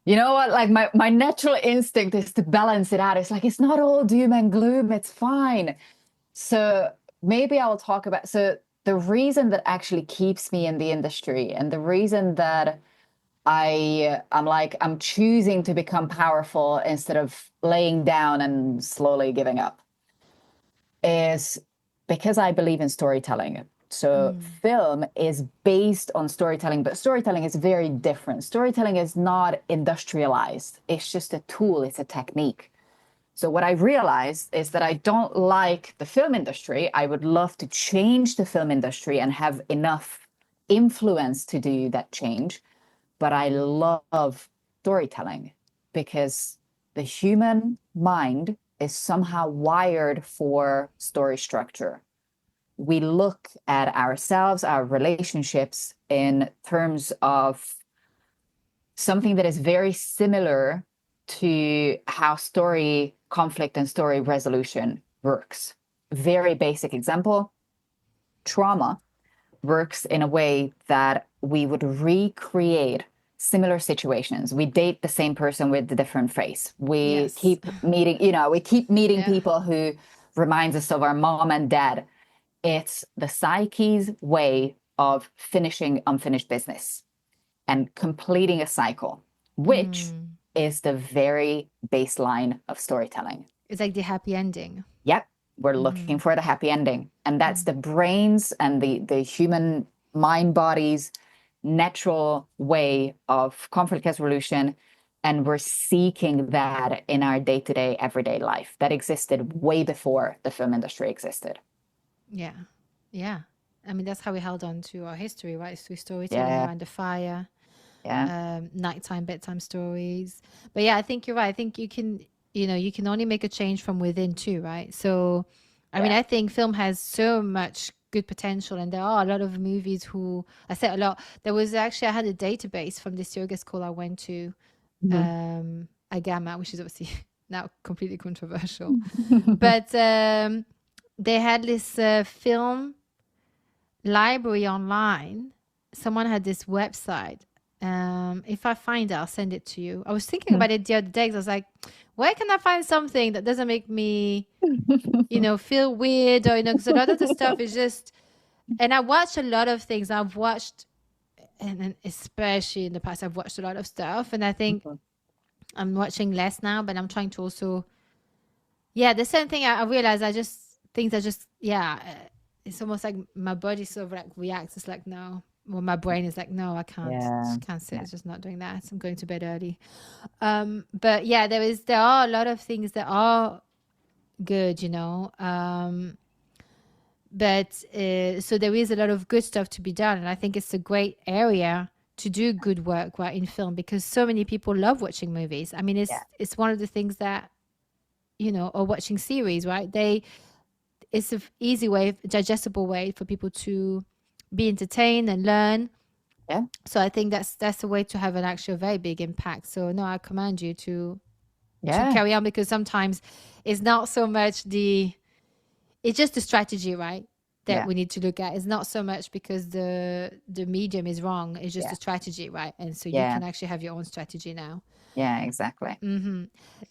You know what? Like my natural instinct is to balance it out. It's like it's not all doom and gloom. It's fine. So maybe I'll talk about the reason that actually keeps me in the industry and the reason that I'm choosing to become powerful instead of laying down and slowly giving up is because I believe in storytelling. So Mm, film is based on storytelling, but storytelling is very different. Storytelling is not industrialized. It's just a tool, it's a technique. So what I realized is that I don't like the film industry. I would love to change the film industry and have enough influence to do that change. But I love storytelling because the human mind is somehow wired for story structure. We look at ourselves, our relationships in terms of something that is very similar to how story conflict and story resolution works. Very basic example, trauma works in a way that we would recreate similar situations. We date the same person with a different face. We yes. keep meeting, we keep meeting Yeah. people who reminds us of our mom and dad. It's the psyche's way of finishing unfinished business and completing a cycle, which Mm. is the very baseline of storytelling. It's like the happy ending. Yep, we're looking Mm. for the happy ending. And that's Mm. the brain's and the human mind body's natural way of conflict resolution. And we're seeking that in our day to day, everyday life that existed way before the film industry existed. Yeah. Yeah. I mean, that's how we held on to our history, right? Through storytelling Yeah, around the fire, yeah, nighttime bedtime stories. But yeah, I think you're right. I think you can only make a change from within too, right? So I mean, yeah. I think film has so much good potential, and there are a lot of movies who, I said a lot. There was actually, I had a database from this yoga school I went to, Mhm. Agama, which is obviously now completely controversial, but they had this film library online. Someone had this website, If I find it, I'll send it to you. I was thinking about it the other day 'cause I was like, where can I find something that doesn't make me, feel weird or, because a lot of the stuff is just, and I watch a lot of things. I've watched, and especially in the past, I've watched a lot of stuff. And I think I'm watching less now, but I'm trying to also, yeah, the same thing I realize I just, things are just, yeah, it's almost like my body sort of like reacts. It's like, no. Well, my brain is like, no, I can't. Yeah. Can't sit. Yeah. It's just not doing that. I'm going to bed early. But yeah, there are a lot of things that are good, but so there is a lot of good stuff to be done, and I think it's a great area to do good work, right, in film, because so many people love watching movies. I mean, Yeah. it's one of the things that, or watching series, right? It's an easy way, digestible way for people to be entertained and learn. Yeah. So I think that's a way to have an actual very big impact. So no, I commend you to Yeah. carry on, because sometimes it's not so much it's just the strategy, right? That Yeah. we need to look at. It's not so much because the medium is wrong. It's just Yeah. the strategy, right? And so you Yeah. can actually have your own strategy now. Yeah. Exactly.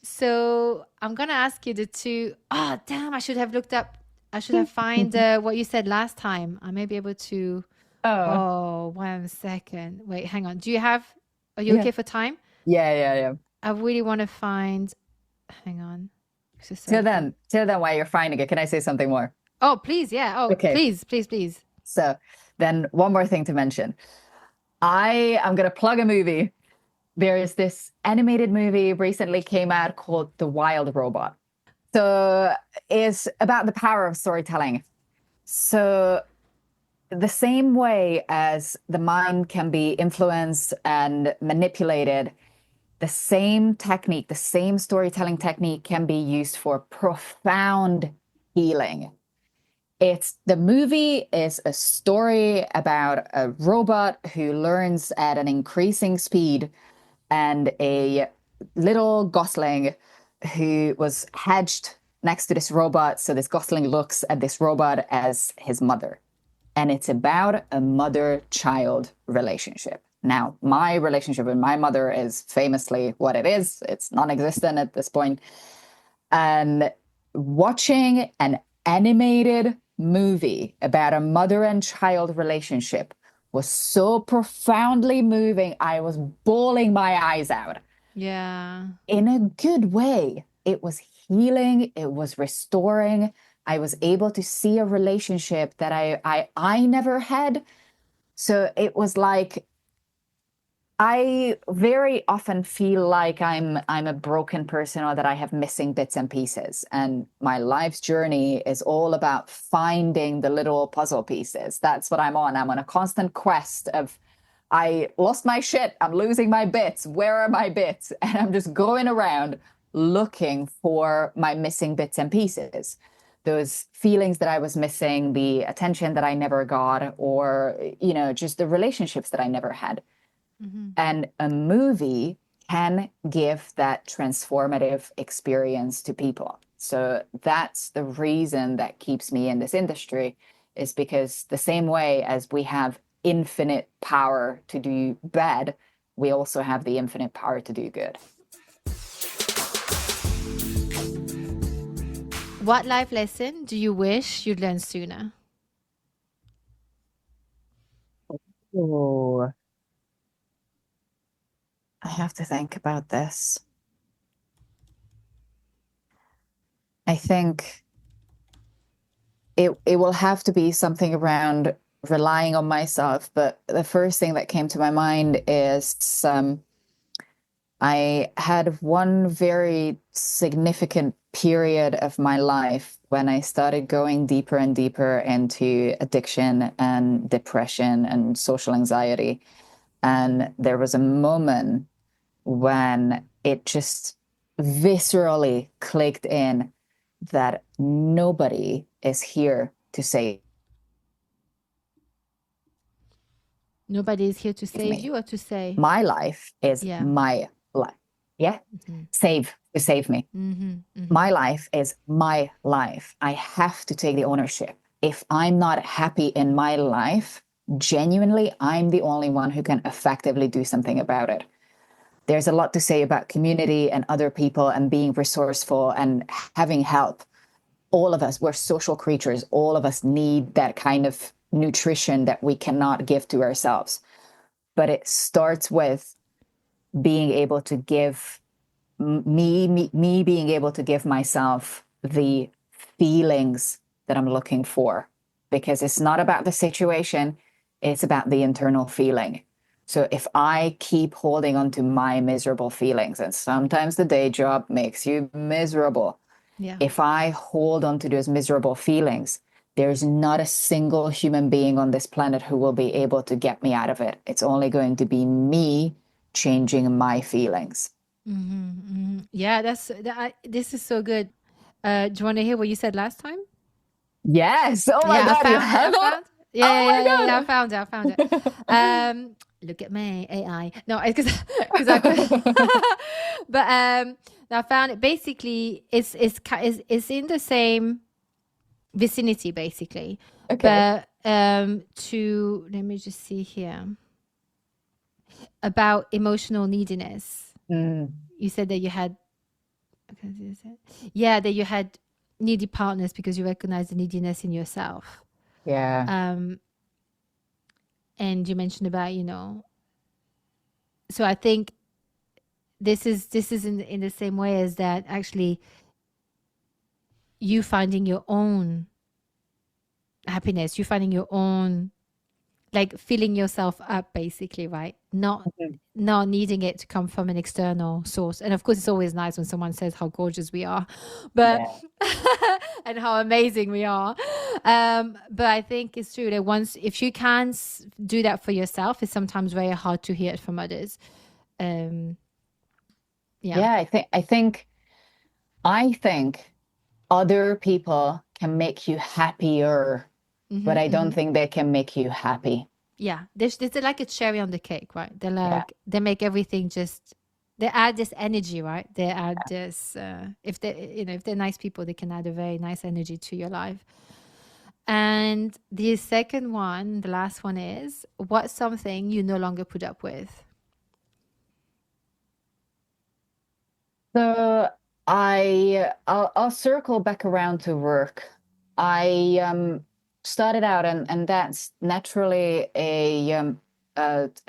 So I'm gonna ask you the two. Oh damn! I should have looked up. I should have find what you said last time. I may be able to. Oh. Oh, 1 second. Wait, hang on. Do you have? Are you Yeah. okay for time? Yeah. Yeah. Yeah. I really want to find. Hang on. This is so Till good. then, till then, while you're finding it, can I say something more? Oh, please, yeah. Oh, Okay. please, please, please. So then one more thing to mention. I am going to plug a movie. There is this animated movie recently came out called The Wild Robot. So it's about the power of storytelling. So the same way as the mind can be influenced and manipulated, the same technique, the same storytelling technique can be used for profound healing. The movie is a story about a robot who learns at an increasing speed, and a little gosling who was hedged next to this robot. So this gosling looks at this robot as his mother. And it's about a mother-child relationship. Now, my relationship with my mother is famously what it is. It's non-existent at this point. And watching an animated movie about a mother and child relationship was so profoundly moving. I was bawling my eyes out. Yeah. In a good way. It was healing, it was restoring. I was able to see a relationship that I never had. So it was like I very often feel like I'm a broken person, or that I have missing bits and pieces. And my life's journey is all about finding the little puzzle pieces. That's what I'm on. I'm on a constant quest of, I lost my shit. I'm losing my bits. Where are my bits? And I'm just going around looking for my missing bits and pieces. Those feelings that I was missing, the attention that I never got, or, just the relationships that I never had. And a movie can give that transformative experience to people. So that's the reason that keeps me in this industry, is because the same way as we have infinite power to do bad, we also have the infinite power to do good. What life lesson do you wish you'd learned sooner? Oh, I have to think about this. I think it will have to be something around relying on myself. But the first thing that came to my mind is I had one very significant period of my life when I started going deeper and deeper into addiction and depression and social anxiety. And there was a moment when it just viscerally clicked in that nobody is here to save Nobody is here to save me. you or to say? My life is Yeah. my life. Yeah. Save me. My life is my life. I have to take the ownership. If I'm not happy in my life, genuinely, I'm the only one who can effectively do something about it. There's a lot to say about community and other people and being resourceful and having help. All of us, we're social creatures. All of us need that kind of nutrition that we cannot give to ourselves. But it starts with being able to give me being able to give myself the feelings that I'm looking for, because it's not about the situation, it's about the internal feeling. So if I keep holding on to my miserable feelings, and sometimes the day job makes you miserable, Yeah. if I hold on to those miserable feelings, there's not a single human being on this planet who will be able to get me out of it. It's only going to be me changing my feelings. Yeah, this is so good. Do you want to hear what you said last time? Yes. Oh my Yeah, I God, you found it. I have it? found. Yeah, yeah, yeah, yeah, yeah. I Oh found it. I found it. Look at me, AI. No, because I could. my God. But I found it. Basically, it's in the same vicinity, basically. Okay. But to let me just see here about emotional neediness. Mm, You said that you had. Yeah, that you had needy partners because you recognize the neediness in yourself. yeah. Um, and you mentioned about, so I think this is in the same way as that, actually, you finding your own happiness, you finding your own, like, filling yourself up, basically, right? Mhm. Not needing it to come from an external source. And of course, it's always nice when someone says how gorgeous we are, but Yeah. and how amazing we are. But I think it's true that once, if you can do that for yourself, it's sometimes very hard to hear it from others. um yeah. Yeah, I think other people can make you happier, but I don't Mm-hmm. think they can make you happy. Yeah, there's like a cherry on the cake, right? They're Yeah. like, they make everything just, they add this energy, right? They add this, if they, if they're nice people, they can add a very nice energy to your life. And the second one, the last one, is, what's something you no longer put up with? So I'll circle back around to work. I started out, and that's naturally a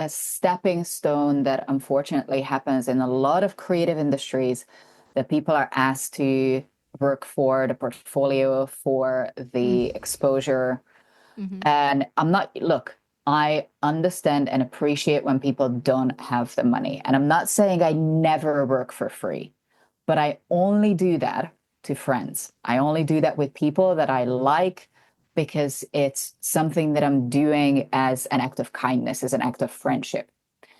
stepping stone that unfortunately happens in a lot of creative industries, that people are asked to work for the portfolio, for the exposure. Mm-hmm. And look, I understand and appreciate when people don't have the money. And I'm not saying I never work for free, but I only do that to friends. I only do that with people that I like, because it's something that I'm doing as an act of kindness, as an act of friendship.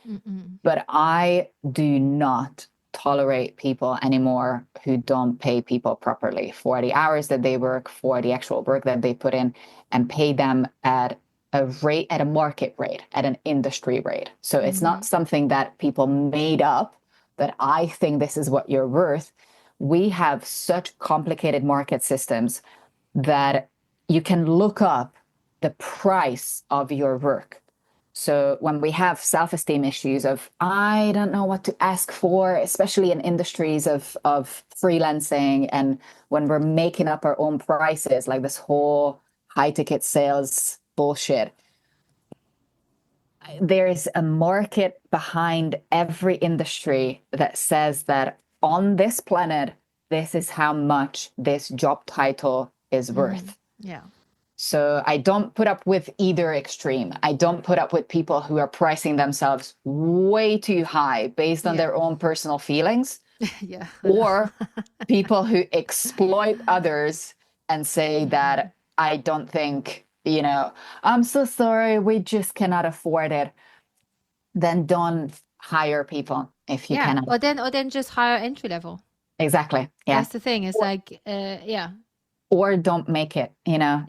Mm-mm. But I do not tolerate people anymore who don't pay people properly for the hours that they work, for the actual work that they put in, and pay them at a rate, at a market rate, at an industry rate. So it's Mm-hmm. not something that people made up, that I think this is what you're worth. We have such complicated market systems that you can look up the price of your work. So when we have self-esteem issues of, I don't know what to ask for, especially in industries of freelancing, and when we're making up our own prices, like this whole high ticket sales bullshit, there is a market behind every industry that says that on this planet, this is how much this job title is Mm-hmm. worth. Yeah. So I don't put up with either extreme. I don't put up with people who are pricing themselves way too high based on Yeah. their own personal feelings, Yeah, I know. or people who exploit others and say Mm-mm. that, I don't think, I'm so sorry, we just cannot afford it. Then don't hire people if you Yeah, cannot. or then just hire entry level. Exactly. Yeah. That's the thing. It's Or, like, yeah, or don't make it. yeah,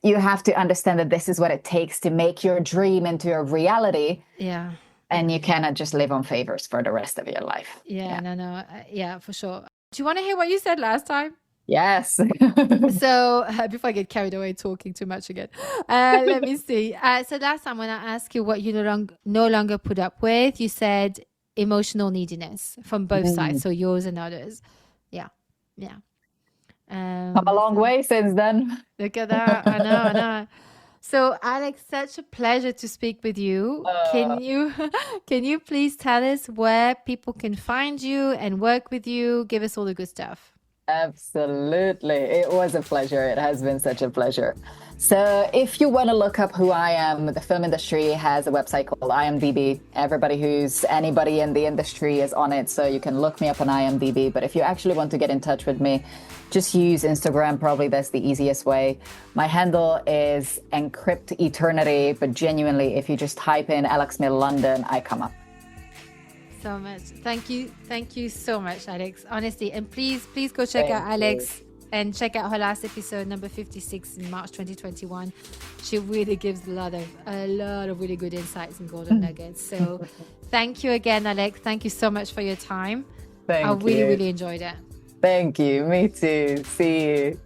You have to understand that this is what it takes to make your dream into a reality, yeah, and you cannot just live on favors for the rest of your life. yeah. Yeah. No, no, yeah, for sure. Do you want to hear what you said last time? Yes. So before I get carried away talking too much again, let me see. So last time when I asked you what you no longer put up with, you said emotional neediness from both sides, Mm. so yours and others. Yeah, yeah. Come a long So way since then. look at that. I know, I know. So Alex, such a pleasure to speak with you. Uh, Can you can you please tell us where people can find you and work with you? Give us all the good stuff. Absolutely. It was a pleasure. It has been such a pleasure. So, if you want to look up who I am, the film industry has a website called IMDb. Anybody in the industry is on it. So, you can look me up on IMDb. But if you actually want to get in touch with me, just use Instagram. Probably that's the easiest way. My handle is Encrypt Eternity. But genuinely, if you just type in Alex Mill London, I come up. So much. Thank you so much, Alex. Honestly, and please go check out Thank you. Alex and check out her last episode, number 56 in March 2021. She really gives a lot of really good insights and golden nuggets. So thank you again, Alex. Thank you so much for your time. I Thank really, you. really enjoyed it. Thank you. Me too. See you.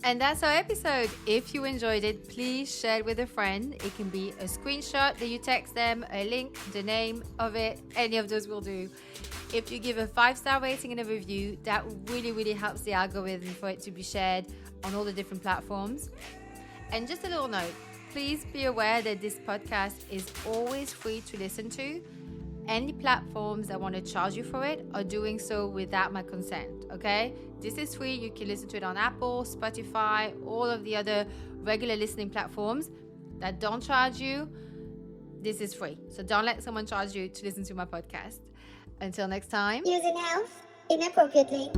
And that's our episode. If you enjoyed it, please share it with a friend. It can be a screenshot that you text them, a link, the name of it, any of those will do. If you give a 5-star rating and a review, that really, really helps the algorithm for it to be shared on all the different platforms. And just a little note, please be aware that this podcast is always free to listen to. Any platforms that want to charge you for it are doing so without my consent, okay? This is free. You can listen to it on Apple, Spotify, all of the other regular listening platforms that don't charge you. This is free. So don't let someone charge you to listen to my podcast. Until next time. Using health inappropriately.